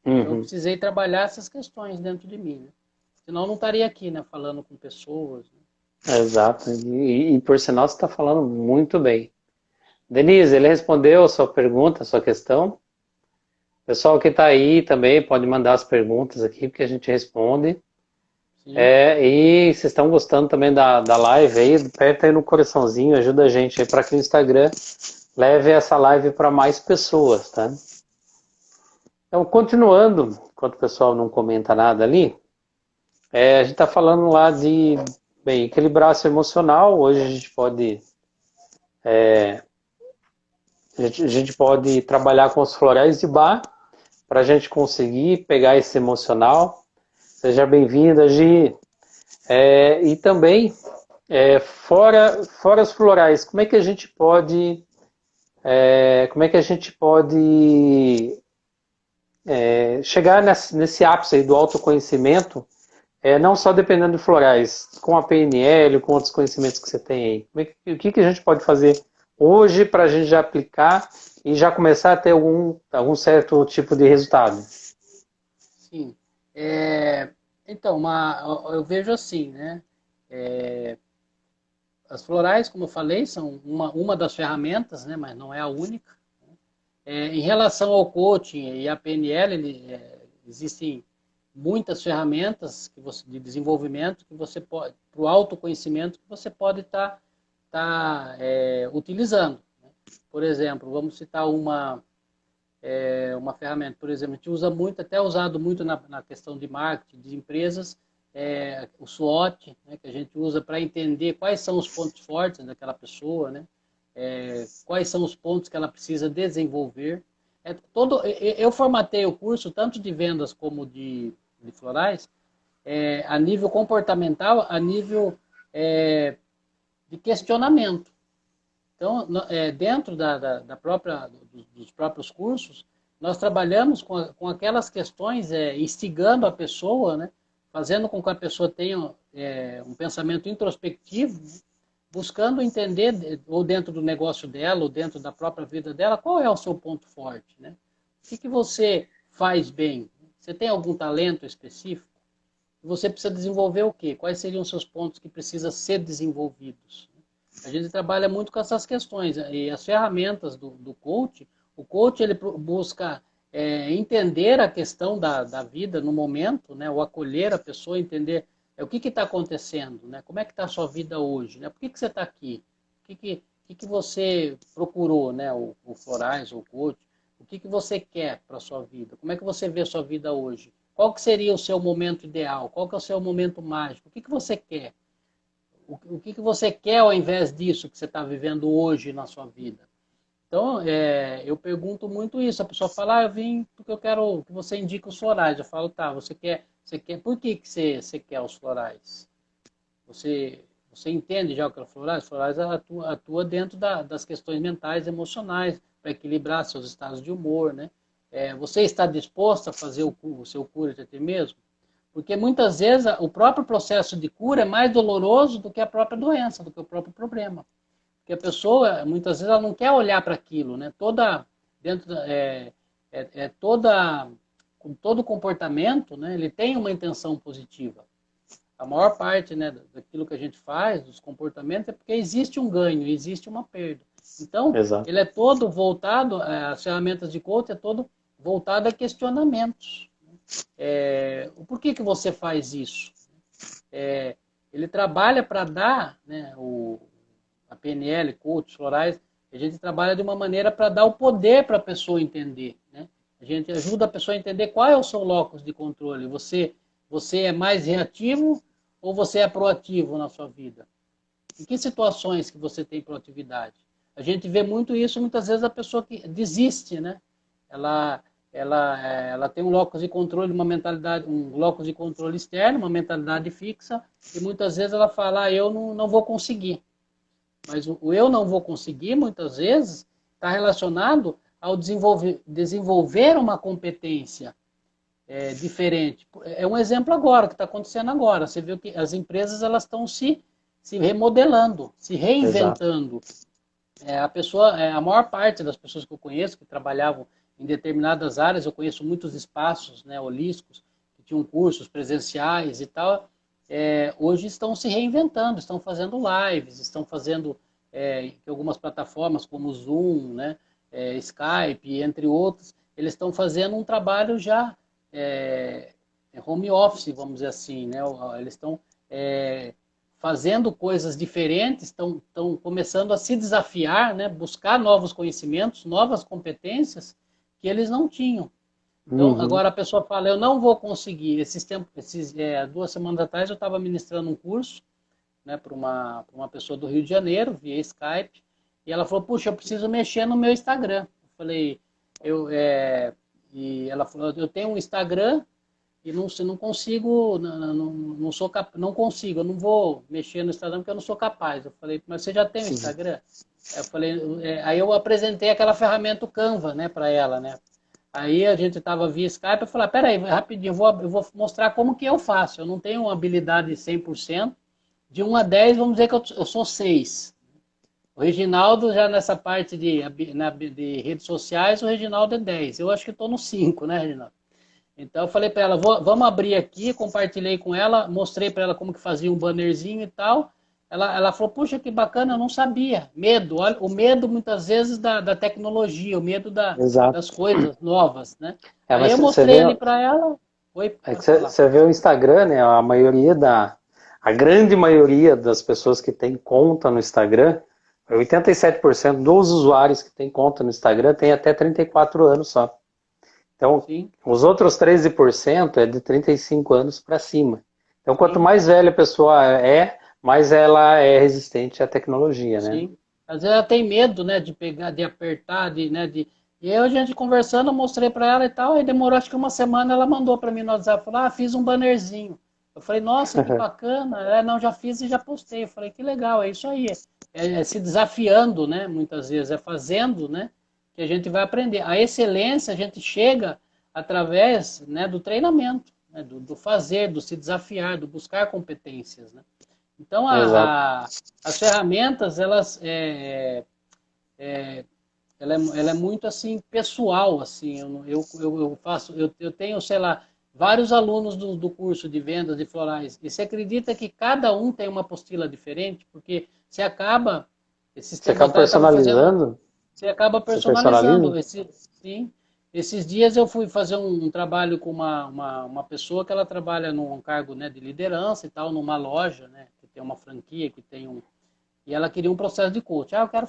Então eu uhum. precisei trabalhar essas questões dentro de mim, né? Senão eu não estaria aqui, né, falando com pessoas, né? Exato. E por sinal você está falando muito bem. Denise, ele respondeu a sua pergunta, a sua questão. Pessoal que está aí também pode mandar as perguntas aqui, porque a gente responde. Sim. E vocês estão gostando também da live aí, aperta aí no coraçãozinho, ajuda a gente aí para que o Instagram leve essa live para mais pessoas, tá? Então, continuando, enquanto o pessoal não comenta nada ali, a gente está falando lá de, bem, equilibrar-se emocional. Hoje a gente pode trabalhar com os florais de Bach para a gente conseguir pegar esse emocional. Seja bem-vinda, Gi. E também, fora os florais, como é que a gente pode chegar nesse ápice aí do autoconhecimento, não só dependendo de florais, com a PNL, com outros conhecimentos que você tem aí. O que a gente pode fazer hoje para a gente já aplicar e já começar a ter algum certo tipo de resultado? Sim. Então, eu vejo assim, né? As florais, como eu falei, são uma das ferramentas, né? Mas não é a única. Em relação ao coaching e à PNL, existem muitas ferramentas de desenvolvimento que você pode, para o autoconhecimento, que você pode estar utilizando. Né? Por exemplo, vamos citar uma ferramenta, por exemplo, a gente usa muito, até usado muito na questão de marketing de empresas, o SWOT, né, que a gente usa para entender quais são os pontos fortes daquela pessoa, né, quais são os pontos que ela precisa desenvolver. Eu formatei o curso tanto de vendas como de florais, a nível comportamental, a nível de questionamento. Então, dentro dos próprios cursos, nós trabalhamos com aquelas questões, instigando a pessoa, né, fazendo com que a pessoa tenha um pensamento introspectivo, né, buscando entender, ou dentro do negócio dela, ou dentro da própria vida dela, qual é o seu ponto forte. Né? O que você faz bem? Você tem algum talento específico? Você precisa desenvolver o quê? Quais seriam os seus pontos que precisam ser desenvolvidos? A gente trabalha muito com essas questões. E as ferramentas do coach, o coach ele busca entender a questão da vida no momento, né? Ou acolher a pessoa, entender o que está acontecendo, né? Como é que está a sua vida hoje, né? Por que você está aqui? O que você procurou, né? O Florais, o coach, o que você quer para a sua vida? Como é que você vê a sua vida hoje? Qual que seria o seu momento ideal? Qual que é o seu momento mágico? O que você quer? O que você quer ao invés disso que você está vivendo hoje na sua vida? Então, eu pergunto muito isso. A pessoa fala, eu vim porque eu quero que você indique os florais. Eu falo, tá, você quer, por que você quer os florais? Você entende já o que é florais? Florais atua dentro das questões mentais, emocionais, para equilibrar seus estados de humor, né? Você está disposto a fazer o seu cura de ti mesmo? Porque muitas vezes o próprio processo de cura é mais doloroso do que a própria doença, do que o próprio problema. Porque a pessoa, muitas vezes, ela não quer olhar para aquilo, né? Com todo comportamento, né? Ele tem uma intenção positiva. A maior parte, né, daquilo que a gente faz, dos comportamentos, é porque existe um ganho, existe uma perda. Então, Exato. ele é todo voltado, as ferramentas de coaching é todo voltado a questionamentos. Por que você faz isso? Ele trabalha para dar, né, a PNL, coach, florais, a gente trabalha de uma maneira para dar o poder para a pessoa entender. Né? A gente ajuda a pessoa a entender qual é o seu locus de controle. Você é mais reativo ou você é proativo na sua vida? Em que situações que você tem proatividade? A gente vê muito isso, muitas vezes a pessoa que desiste, né? Ela tem um locus de controle, uma mentalidade, um locus de controle externo, uma mentalidade fixa, e muitas vezes ela fala, eu não vou conseguir. Mas o eu não vou conseguir, muitas vezes, está relacionado ao desenvolver uma competência diferente. É um exemplo agora, que está acontecendo agora. Você viu que as empresas elas estão se remodelando, se reinventando. A maior parte das pessoas que eu conheço, que trabalhavam em determinadas áreas, eu conheço muitos espaços, né, holísticos, que tinham cursos presenciais e tal, hoje estão se reinventando, estão fazendo lives, estão fazendo algumas plataformas como o Zoom, né, Skype, entre outros, eles estão fazendo um trabalho já home office, vamos dizer assim, né? Eles estão fazendo coisas diferentes, estão começando a se desafiar, né? Buscar novos conhecimentos, novas competências que eles não tinham. Então, agora a pessoa fala, eu não vou conseguir. 2 semanas atrás eu estava ministrando um curso, né, para uma pessoa do Rio de Janeiro, via Skype, e ela falou, puxa, eu preciso mexer no meu Instagram. Eu falei, e ela falou, eu tenho um Instagram e não consigo, não consigo, eu não vou mexer no Instagram porque eu não sou capaz. Eu falei, mas você já tem um Instagram? Eu falei, aí eu apresentei aquela ferramenta, o Canva, né, para ela, né? Aí a gente estava via Skype, eu falei, peraí, rapidinho, eu vou mostrar como que eu faço. Eu não tenho uma habilidade 100%. De 1 a 10, vamos dizer que eu sou 6. O Reginaldo, já nessa parte de redes sociais, o Reginaldo é 10. Eu acho que estou no 5, né, Reginaldo? Então eu falei para ela, vamos abrir aqui, compartilhei com ela, mostrei para ela como que fazia um bannerzinho e tal. Ela falou, puxa, que bacana, eu não sabia. Medo, olha, o medo muitas vezes da tecnologia, o medo das Exato. coisas novas, né? É, Aí mas eu você mostrei vê, ali para ela, oi, é que pode falar. você vê o Instagram, né? A grande maioria das pessoas que tem conta no Instagram, 87% dos usuários que tem conta no Instagram tem até 34 anos só. Então, Sim, os outros 13% é de 35 anos para cima. Então, quanto sim. mais velha a pessoa é, mais ela é resistente à tecnologia, né? Sim. Às vezes ela tem medo, né, de pegar, de apertar, E aí a gente conversando, eu mostrei para ela e tal, aí demorou acho que uma semana, ela mandou para mim no WhatsApp, falou, fiz um bannerzinho. Eu falei, nossa, que bacana. Não, já fiz e já postei. Eu falei, que legal, é isso aí. É se desafiando, né, muitas vezes, é fazendo, né, que a gente vai aprender. A excelência a gente chega através, né, do treinamento, né, do fazer, do se desafiar, do buscar competências, né. Então, Exato. as ferramentas, ela é muito assim pessoal, assim. Eu faço, eu tenho, sei lá, vários alunos do curso de vendas de florais. E você acredita que cada um tem uma apostila diferente? Porque você acaba, esses Você tempos acaba atrás, estava fazendo, personalizando? você acaba Você personaliza? personalizando. Sim. Esses dias eu fui fazer um trabalho com uma pessoa que ela trabalha num cargo, né, de liderança e tal, numa loja, né, que tem uma franquia, que tem e ela queria um processo de coach. Eu quero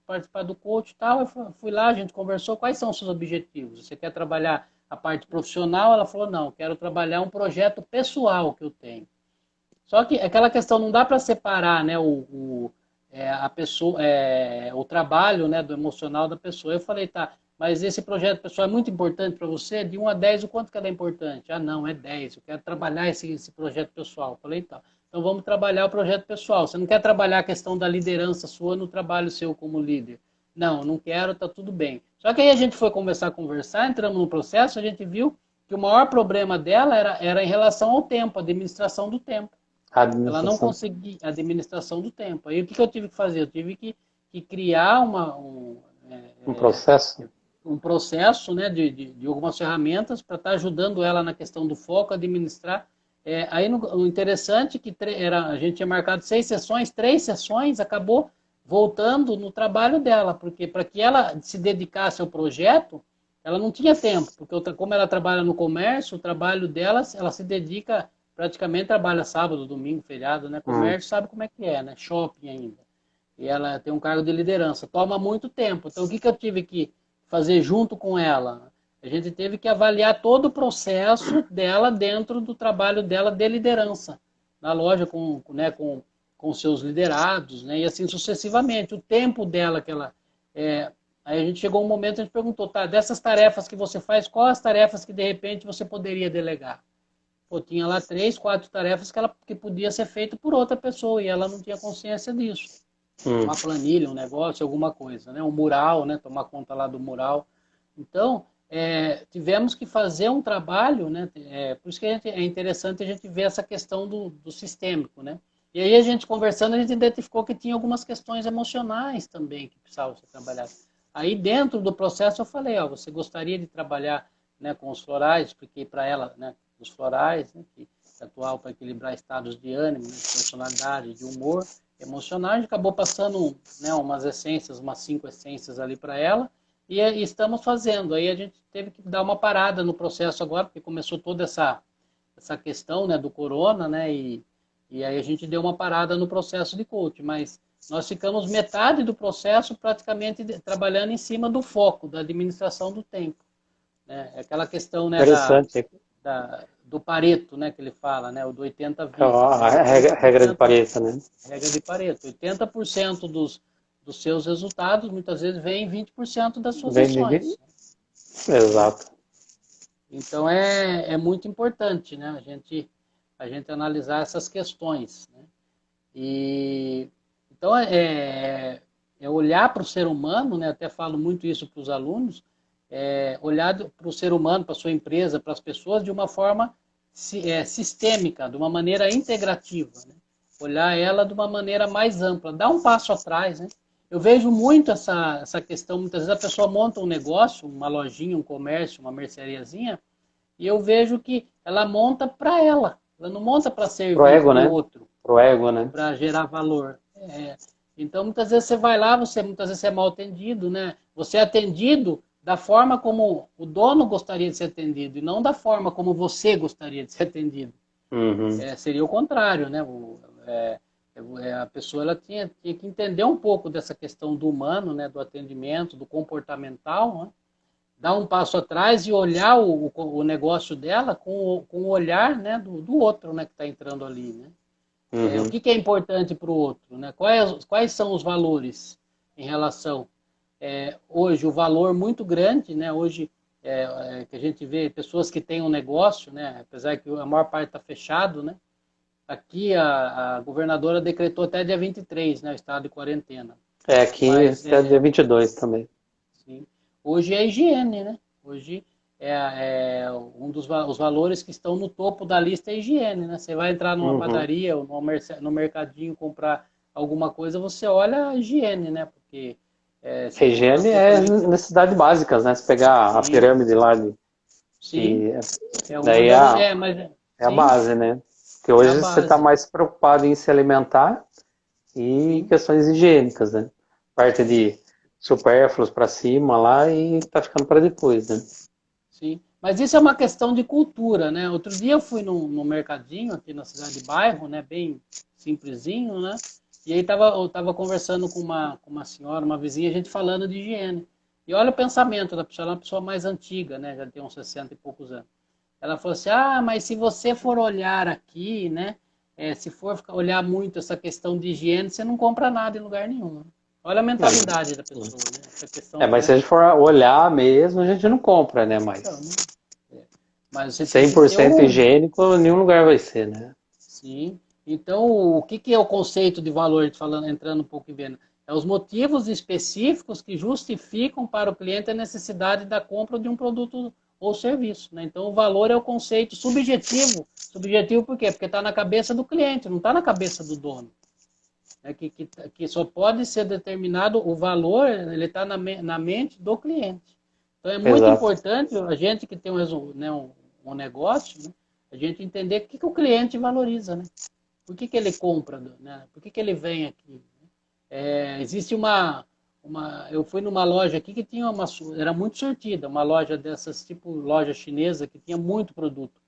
participar do coach e tal. Eu fui lá, a gente conversou. Quais são os seus objetivos? Você quer trabalhar a parte profissional? Ela falou, não, quero trabalhar um projeto pessoal que eu tenho. Só que aquela questão não dá para separar, né, a pessoa, o trabalho, né, do emocional da pessoa. Eu falei, tá, mas esse projeto pessoal é muito importante para você? De 1 a 10, o quanto que ela é importante? Não, é 10. Eu quero trabalhar esse projeto pessoal. Eu falei, tá. Então vamos trabalhar o projeto pessoal. Você não quer trabalhar a questão da liderança sua no trabalho seu como líder? Não, não quero, tá tudo bem. Só que aí a gente foi conversar, entramos no processo, a gente viu que o maior problema dela era em relação ao tempo, a administração do tempo. A Ela não administração. conseguia a administração do tempo. Aí o que eu tive que fazer? Eu tive que criar Um processo? um processo, né, de algumas ferramentas para estar ajudando ela na questão do foco, administrar. O interessante é que a gente tinha marcado 6 sessões, 3 sessões, acabou voltando no trabalho dela, porque para que ela se dedicasse ao projeto, ela não tinha tempo, porque como ela trabalha no comércio, o trabalho dela, ela se dedica, praticamente trabalha sábado, domingo, feriado, né? Hum. Comércio sabe como é que é, né? Shopping ainda. E ela tem um cargo de liderança, toma muito tempo. Então, o que eu tive que fazer junto com ela? A gente teve que avaliar todo o processo dela dentro do trabalho dela de liderança, na loja com seus liderados, né? E assim sucessivamente. O tempo dela que ela... Aí a gente chegou um momento, a gente perguntou, tá, dessas tarefas que você faz, quais as tarefas que de repente você poderia delegar? Pô, tinha lá 3, 4 tarefas que podia ser feito por outra pessoa e ela não tinha consciência disso. Hum. Uma planilha, um negócio, alguma coisa, né? Um mural, né? Tomar conta lá do mural. Então, tivemos que fazer um trabalho, né? Por isso que é interessante a gente ver essa questão do sistêmico, né? E aí a gente conversando, a gente identificou que tinha algumas questões emocionais também que precisavam ser trabalhadas. Aí dentro do processo eu falei, você gostaria de trabalhar, né, com os florais, expliquei para ela, né, os florais, né, que atual para equilibrar estados de ânimo, né, de personalidade, de humor emocional. A gente acabou passando, né, umas essências, umas 5 essências ali para ela, e estamos fazendo. Aí a gente teve que dar uma parada no processo agora, porque começou toda essa questão, né, do corona, né, e aí a gente deu uma parada no processo de coach, mas nós ficamos metade do processo praticamente trabalhando em cima do foco, da administração do tempo, né? Aquela questão, né, Interessante. do Pareto, né, que ele fala, né, o do 80-20, Ó, né, a regra de 80%, Pareto, né? regra de Pareto, 80% dos seus resultados, muitas vezes, vem 20% das suas Vem de... ações, né? Exato. Então, é muito importante, né, a gente analisar essas questões, né? E, então, é olhar para o ser humano, né, até falo muito isso para os alunos, olhar para o ser humano, para a sua empresa, para as pessoas, de uma forma sistêmica, de uma maneira integrativa, né? olhar ela de uma maneira mais ampla, dar um passo atrás, né? Eu vejo muito essa questão, muitas vezes a pessoa monta um negócio, uma lojinha, um comércio, uma merceariazinha, e eu vejo que ela monta para ela não monta para Pro servir ego, para o né? outro, Pro ego, né? para gerar valor. Então, muitas vezes você vai lá, muitas vezes você é mal atendido, né? Você é atendido da forma como o dono gostaria de ser atendido e não da forma como você gostaria de ser atendido. Uhum. Seria o contrário, né? A pessoa ela tinha que entender um pouco dessa questão do humano, né? Do atendimento, do comportamental, né? Dar um passo atrás e olhar o negócio dela com o olhar, né? Do outro, né? Que está entrando ali, né? O Uhum. que é importante para o outro, né? Quais são os valores em relação hoje o valor muito grande, né? Hoje que a gente vê pessoas que têm um negócio, né? Apesar que a maior parte está fechado, né? Aqui a governadora decretou até dia 23, né? O estado de quarentena. Aqui Mas até dia 22 também. sim, hoje é a higiene, né? Hoje um dos os valores que estão no topo da lista é a higiene, né? Você vai entrar numa Uhum. padaria ou no mercadinho comprar alguma coisa, você olha a higiene, né? Porque Higiene você é também necessidades básicas, né? Se pegar a sim, pirâmide lá, sim, que é uma daí das mas é a sim, base, né? Porque é a hoje você está base, mais preocupado em se alimentar e sim, questões higiênicas, né? Parte sim. de supérfluos para cima lá e tá ficando para depois, né? Sim, mas isso é uma questão de cultura, né? Outro dia eu fui no mercadinho aqui na cidade de bairro, né? Bem simplesinho, né? E aí eu tava conversando com uma senhora, uma vizinha, a gente falando de higiene. E olha o pensamento da pessoa, ela é uma pessoa mais antiga, né? Já tem uns 60 e poucos anos. Ela falou assim, mas se você for olhar aqui, né? Se for olhar muito essa questão de higiene, você não compra nada em lugar nenhum. Olha a mentalidade da pessoa, né? Essa questão, Mas se né? a gente for olhar mesmo, a gente não compra, né? Então, Mas né? Mas você tem cem que por ter cento higiênico, nenhum lugar vai ser, né? sim. Então, o que é o conceito de valor, a gente falando, entrando um pouco e vendo? É os motivos específicos que justificam para o cliente a necessidade da compra de um produto ou serviço, né? Então, o valor é o conceito subjetivo. Subjetivo por quê? Porque está na cabeça do cliente, não está na cabeça do dono. Que só pode ser determinado o valor, ele está na mente do cliente. Então, é muito Exato. importante a gente que tem um negócio, né, a gente entender o que o cliente valoriza, né? Por que ele compra, né? Por que ele vem aqui? Existe eu fui numa loja aqui que era muito sortida, uma loja dessas, tipo loja chinesa, que tinha muito produto.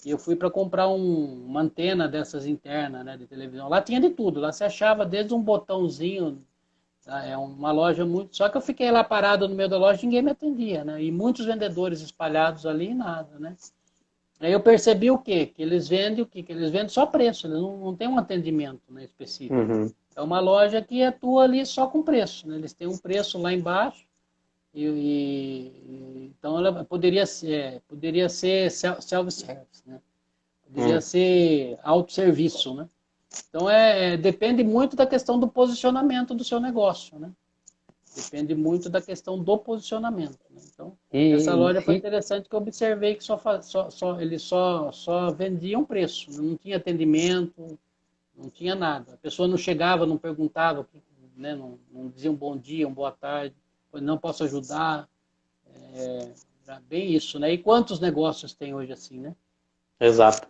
E eu fui para comprar uma antena dessas internas, né, de televisão. Lá tinha de tudo, lá você achava desde um botãozinho, tá? É uma loja muito. Só que eu fiquei lá parado no meio da loja e ninguém me atendia, né? E muitos vendedores espalhados ali e nada, né? Aí eu percebi o quê? Que eles vendem o quê? Que eles vendem só preço, eles não têm um atendimento, né, específico. Uhum. É uma loja que atua ali só com preço, né? Eles têm um preço lá embaixo então ela poderia ser self-service, né? Poderia Uhum. ser autosserviço, né? Então, depende muito da questão do posicionamento do seu negócio, né? Depende muito da questão do posicionamento, né? Então, essa E, loja foi e, interessante que eu observei que eles só vendiam preço, não tinha atendimento, não tinha nada. A pessoa não chegava, não perguntava, né? Não dizia um bom dia, uma boa tarde, não posso ajudar. Bem isso, né? E quantos negócios tem hoje assim, né? exato.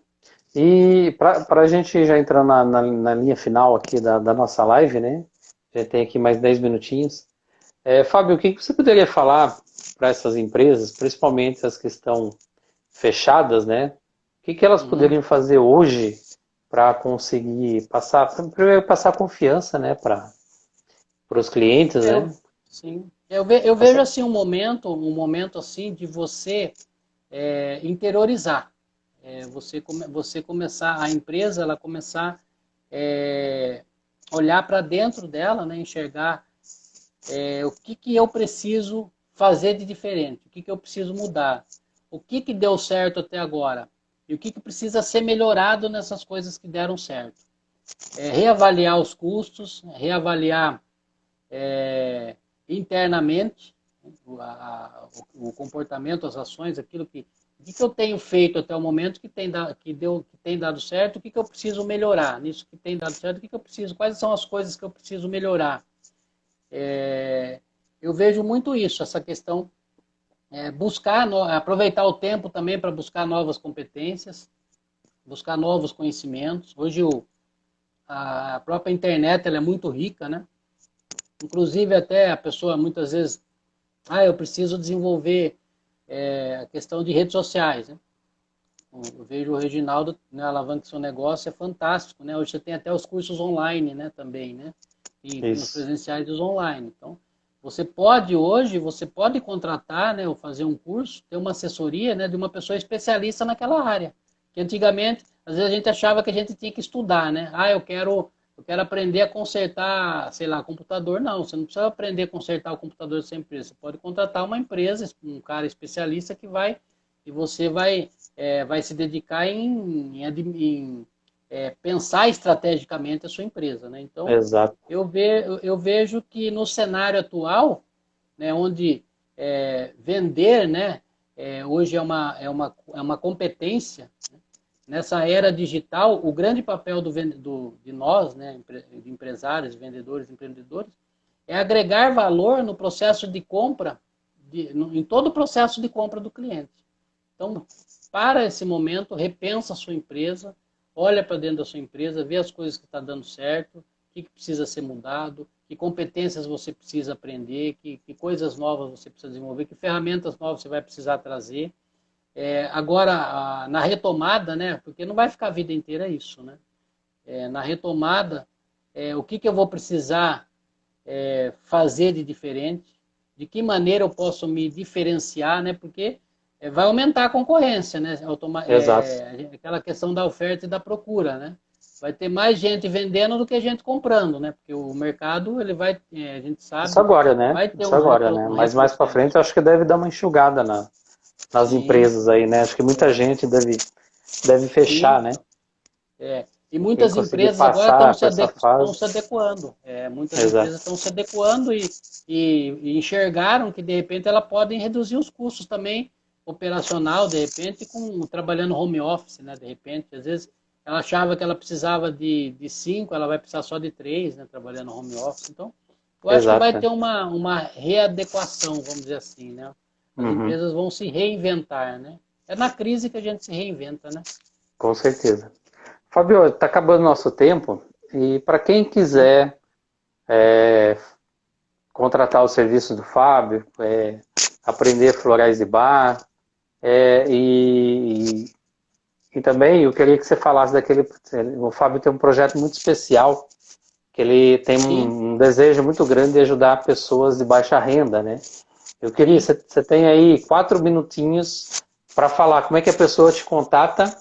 E para a gente já entrar na linha final aqui da nossa live, né? Já tem aqui mais 10 minutinhos. Fábio, o que você poderia falar para essas empresas, principalmente as que estão fechadas, né? O que elas Uhum. poderiam fazer hoje para conseguir primeiro passar confiança, né, para os clientes, É, né? sim. Eu vejo Passar... assim um momento assim de você interiorizar. Você começar, a empresa, ela começar olhar para dentro dela, né, enxergar o que eu preciso fazer de diferente, o que eu preciso mudar, o que deu certo até agora e o que precisa ser melhorado nessas coisas que deram certo. Reavaliar os custos, reavaliar internamente o comportamento, as ações, aquilo o que eu tenho feito até o momento que tem dado certo, o que eu preciso melhorar nisso que tem dado certo, o que eu preciso, quais são as coisas que eu preciso melhorar. Eu vejo muito isso, essa questão, aproveitar o tempo também para buscar novas competências, buscar novos conhecimentos. Hoje a própria internet ela é muito rica, né? Inclusive até a pessoa muitas vezes, eu preciso desenvolver a questão de redes sociais, né? Eu vejo o Reginaldo, né, Alavanque Seu Negócio, é fantástico, né? Hoje você tem até os cursos online, né, também, né? E tem os Isso. presenciais e os online. Então, você pode contratar, né, ou fazer um curso, ter uma assessoria, né, de uma pessoa especialista naquela área. Que antigamente, às vezes a gente achava que a gente tinha que estudar, né? Eu quero aprender a consertar, sei lá, computador. Não, você não precisa aprender a consertar o computador da sua empresa. Você pode contratar uma empresa, um cara especialista e você vai se dedicar em pensar estrategicamente a sua empresa, né? Então, Exato. eu vejo que no cenário atual, né, onde vender, né, hoje é uma competência, né? Nessa era digital, o grande papel de nós, né, de empresários, vendedores, empreendedores, é agregar valor no processo de compra, em todo o processo de compra do cliente. Então, para esse momento, repensa a sua empresa, olha para dentro da sua empresa, vê as coisas que estão dando certo, o que precisa ser mudado, que competências você precisa aprender, que coisas novas você precisa desenvolver, que ferramentas novas você vai precisar trazer. Agora, na retomada, né, porque não vai ficar a vida inteira isso, né? Na retomada, o que eu vou precisar fazer de diferente, de que maneira eu posso me diferenciar, né? Porque vai aumentar a concorrência, né? Exato. Aquela questão da oferta e da procura, né? Vai ter mais gente vendendo do que gente comprando, né? Porque o mercado, ele vai, a gente Isso sabe, agora, né? vai ter Isso agora, né? um Mas mais para frente retrocesso. eu acho que deve dar uma enxugada nas Sim, empresas aí, né? Acho que muita gente deve fechar, sim. né? E Quem muitas conseguir empresas agora estão passar se, por essa ade estão fase. se adequando. Muitas empresas Exato. estão se adequando e enxergaram que, de repente, elas podem reduzir os custos também operacional, de repente, trabalhando home office, né? De repente, às vezes, ela achava que ela precisava de 5, ela vai precisar só de 3, né? Trabalhando home office. Então, eu acho que vai ter Exato. uma readequação, vamos dizer assim, né? As Uhum. empresas vão se reinventar, né? É na crise que a gente se reinventa, né? Com certeza. Fabio, está acabando nosso tempo e para quem Sim, quiser contratar o serviço do Fábio, aprender florais de bar, é, e, e também eu queria que você falasse daquele. O Fábio tem um projeto muito especial, que ele tem sim, um desejo muito grande de ajudar pessoas de baixa renda, né? Eu queria, sim. você tem aí 4 minutinhos para falar como é que a pessoa te contata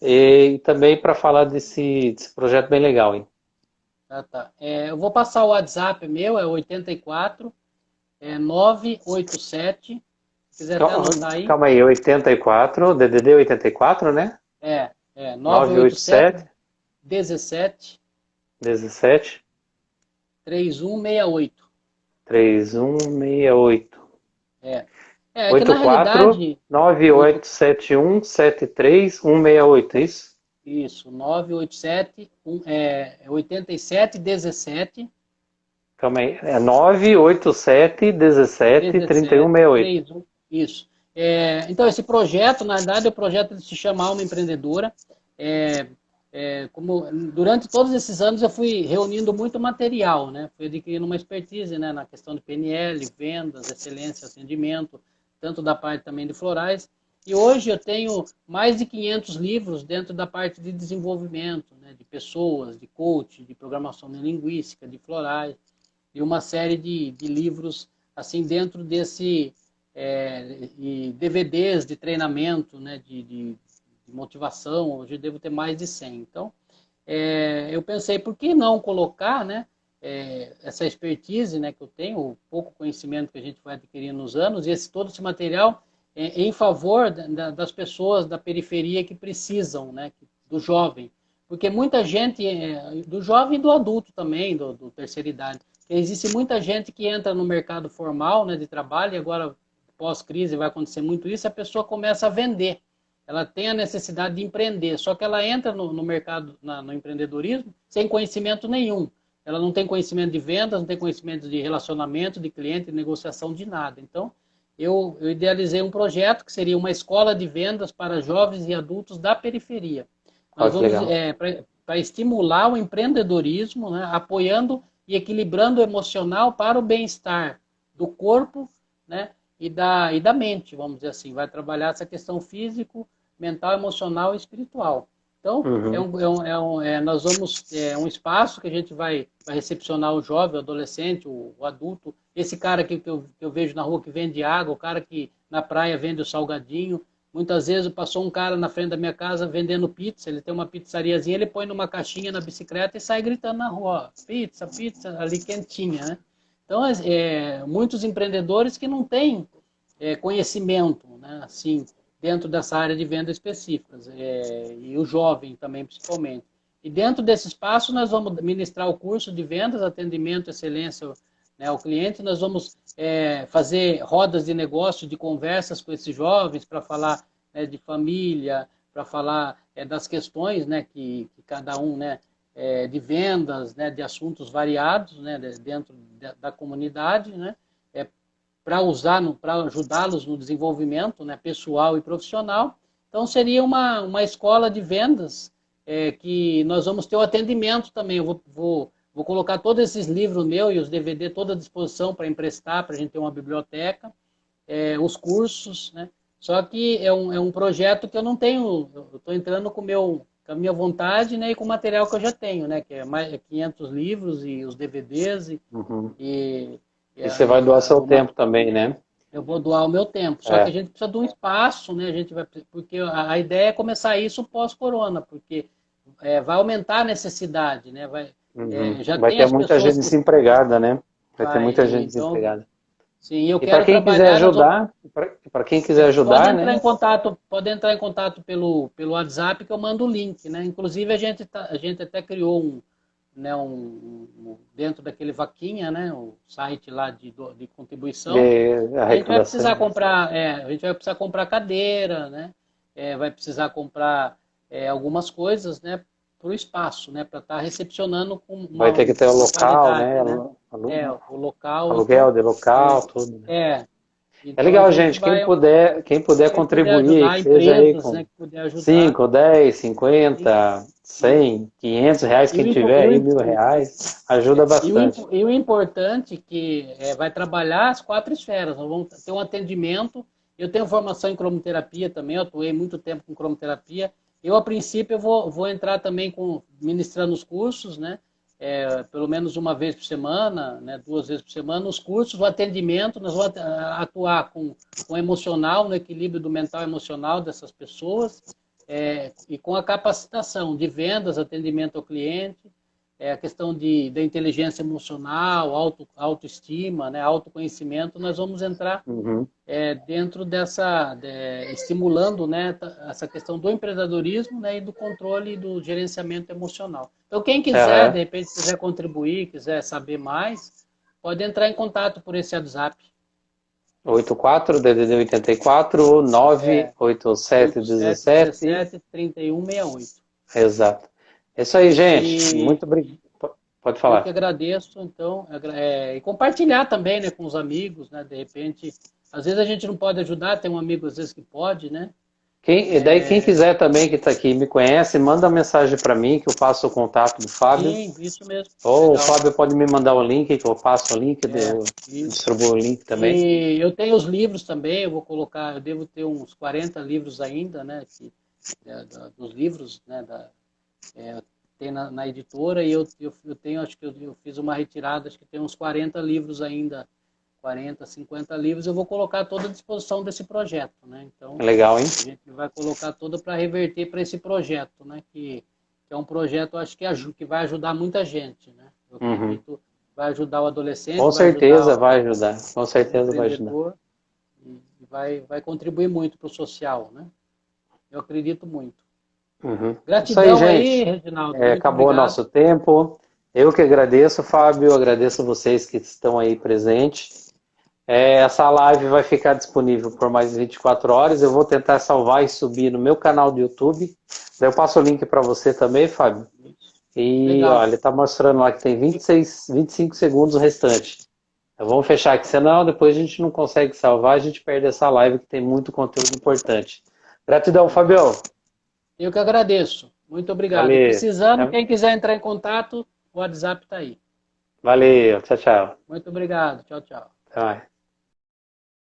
e também para falar desse projeto bem legal, hein? Ah, tá. Eu vou passar o WhatsApp meu, é 84 987. Se quiser até Calma, anotar aí. calma aí, 84, DDD 84, né? 987 987 17 17 3168. 3168. É. É que na 84 realidade, 9871 73168, é isso? isso, 987 87 17 Calma aí. É 987 17 17 3168. 31. Isso. Então, esse projeto, na verdade, o projeto se chama Alma Empreendedora. É, durante todos esses anos eu fui reunindo muito material, né? Fui adquirindo uma expertise, né, na questão de PNL, vendas, excelência, atendimento, tanto da parte também de florais. E hoje eu tenho mais de 500 livros dentro da parte de desenvolvimento, né, de pessoas, de coach, de programação linguística, de florais, e uma série de livros assim dentro desse e DVDs de treinamento, né, de motivação. Hoje eu devo ter mais de 100. Então, eu pensei, por que não colocar, né, essa expertise, né, que eu tenho, o pouco conhecimento que a gente vai adquirindo nos anos, e todo esse material em favor das pessoas da periferia que precisam, né, do jovem. Porque muita gente, do jovem e do adulto também, do terceira idade, existe muita gente que entra no mercado formal, né, de trabalho, e agora pós-crise vai acontecer muito isso, a pessoa começa a vender. Ela tem a necessidade de empreender, só que ela entra no mercado, no empreendedorismo, sem conhecimento nenhum. Ela não tem conhecimento de vendas, não tem conhecimento de relacionamento, de cliente, de negociação, de nada. Então, eu idealizei um projeto que seria uma escola de vendas para jovens e adultos da periferia. Nós vamos, para estimular o empreendedorismo, né, apoiando e equilibrando o emocional para o bem-estar do corpo, né, e da mente, vamos dizer assim. Vai trabalhar essa questão físico, mental, emocional e espiritual. Então, nós vamos, um espaço que a gente vai recepcionar o jovem, o adolescente, o adulto, esse cara que eu vejo na rua que vende água, o cara que na praia vende o salgadinho. Muitas vezes passou um cara na frente da minha casa vendendo pizza, ele tem uma pizzariazinha, ele põe numa caixinha na bicicleta e sai gritando na rua, pizza, pizza, ali quentinha, né? Então, muitos empreendedores que não têm conhecimento, né, assim, dentro dessa área de vendas específicas, e o jovem também, principalmente. E dentro desse espaço, nós vamos ministrar o curso de vendas, atendimento, excelência, né, ao cliente. Nós vamos fazer rodas de negócio, de conversas com esses jovens, para falar, né, de família, para falar das questões, né, que cada um, né, de vendas, né, de assuntos variados, né, dentro da comunidade, né, para ajudá-los no desenvolvimento, né, pessoal e profissional. Então, seria uma escola de vendas que nós vamos ter o atendimento também. Eu vou colocar todos esses livros meus e os DVD toda à disposição para emprestar, para a gente ter uma biblioteca, os cursos, né? Só que é um projeto que eu não tenho, eu estou entrando com a minha vontade, né, e com o material que eu já tenho, né, que é mais 500 livros e os DVDs e você vai doar seu tempo também, né? Eu vou doar o meu tempo. Só que a gente precisa de um espaço, né? Porque a ideia é começar isso pós-corona, porque vai aumentar a necessidade, né? Vai ter muita gente desempregada, né? Vai ter muita gente desempregada. Sim, eu e quero para quem quiser ajudar, para quem quiser ajudar, pode entrar em contato pelo WhatsApp que eu mando o link, né? Inclusive a gente até criou dentro daquele vaquinha, né, o site lá de contribuição. A gente vai precisar comprar cadeira, né, vai precisar comprar algumas coisas, né, para o espaço, né, para estar recepcionando com vai ter que ter o local, né, o local, aluguel de local, tudo. Né? Então, legal, gente. Quem puder contribuir, ajudar, seja aí empresas, com né, que puder ajudar. 5, 10, 50, 100, 500 reais, quem tiver aí, R$1.000, ajuda bastante. E o importante é que vai trabalhar as 4 esferas. Nós vamos ter um atendimento. Eu tenho formação em cromoterapia também, eu atuei muito tempo com cromoterapia. Eu, a princípio, vou entrar também ministrando os cursos, né? Pelo menos uma vez por semana, né, 2 vezes por semana, os cursos, o atendimento, nós vamos atuar com o emocional, no equilíbrio do mental e emocional dessas pessoas, e com a capacitação de vendas, atendimento ao cliente, a questão da inteligência emocional, autoestima, né, autoconhecimento, nós vamos entrar dentro estimulando, né, essa questão do empreendedorismo, né, e do controle do gerenciamento emocional. Então, quem quiser, de repente, quiser contribuir, quiser saber mais, pode entrar em contato por esse WhatsApp. 84, DDD 84, 98717 3168. Exato. É isso aí, gente. Muito obrigado. Pode falar. Eu que agradeço, então, e compartilhar também, né, com os amigos, né, de repente, às vezes a gente não pode ajudar, tem um amigo às vezes que pode, né? Quem quiser também que está aqui me conhece, manda uma mensagem para mim que eu passo o contato do Fábio. Sim, isso mesmo. Ou o Fábio pode me mandar o link, que eu passo o link, eu distribuo o link também. E eu tenho os livros também, eu devo ter uns 40 livros ainda, né, dos livros, né, tem na editora, e eu tenho, acho que eu fiz uma retirada, acho que tem uns 40 livros ainda, 40, 50 livros, eu vou colocar toda à disposição desse projeto, né? Então, legal, hein? A gente vai colocar toda para reverter para esse projeto, né? Que é um projeto, acho que vai ajudar muita gente, né? Eu acredito, vai ajudar o adolescente. Com certeza vai ajudar, com certeza vai ajudar. E vai contribuir muito para o social, né? Eu acredito muito. Gratidão. Isso aí, gente. Reginaldo. Acabou o nosso tempo. Eu que agradeço, Fábio, agradeço vocês que estão aí presentes. Essa live vai ficar disponível por mais 24 horas. Eu vou tentar salvar e subir no meu canal do YouTube. Daí eu passo o link para você também, Fábio. E Legal. olha, ele está mostrando lá que tem 25 segundos o restante. Então, vamos fechar aqui, senão depois a gente não consegue salvar, a gente perde essa live que tem muito conteúdo importante. Gratidão, Fabião. Eu que agradeço. Muito obrigado. E Valeu. precisando, quem quiser entrar em contato, o WhatsApp está aí. Valeu, tchau, tchau. Muito obrigado. Tchau, tchau. Até mais.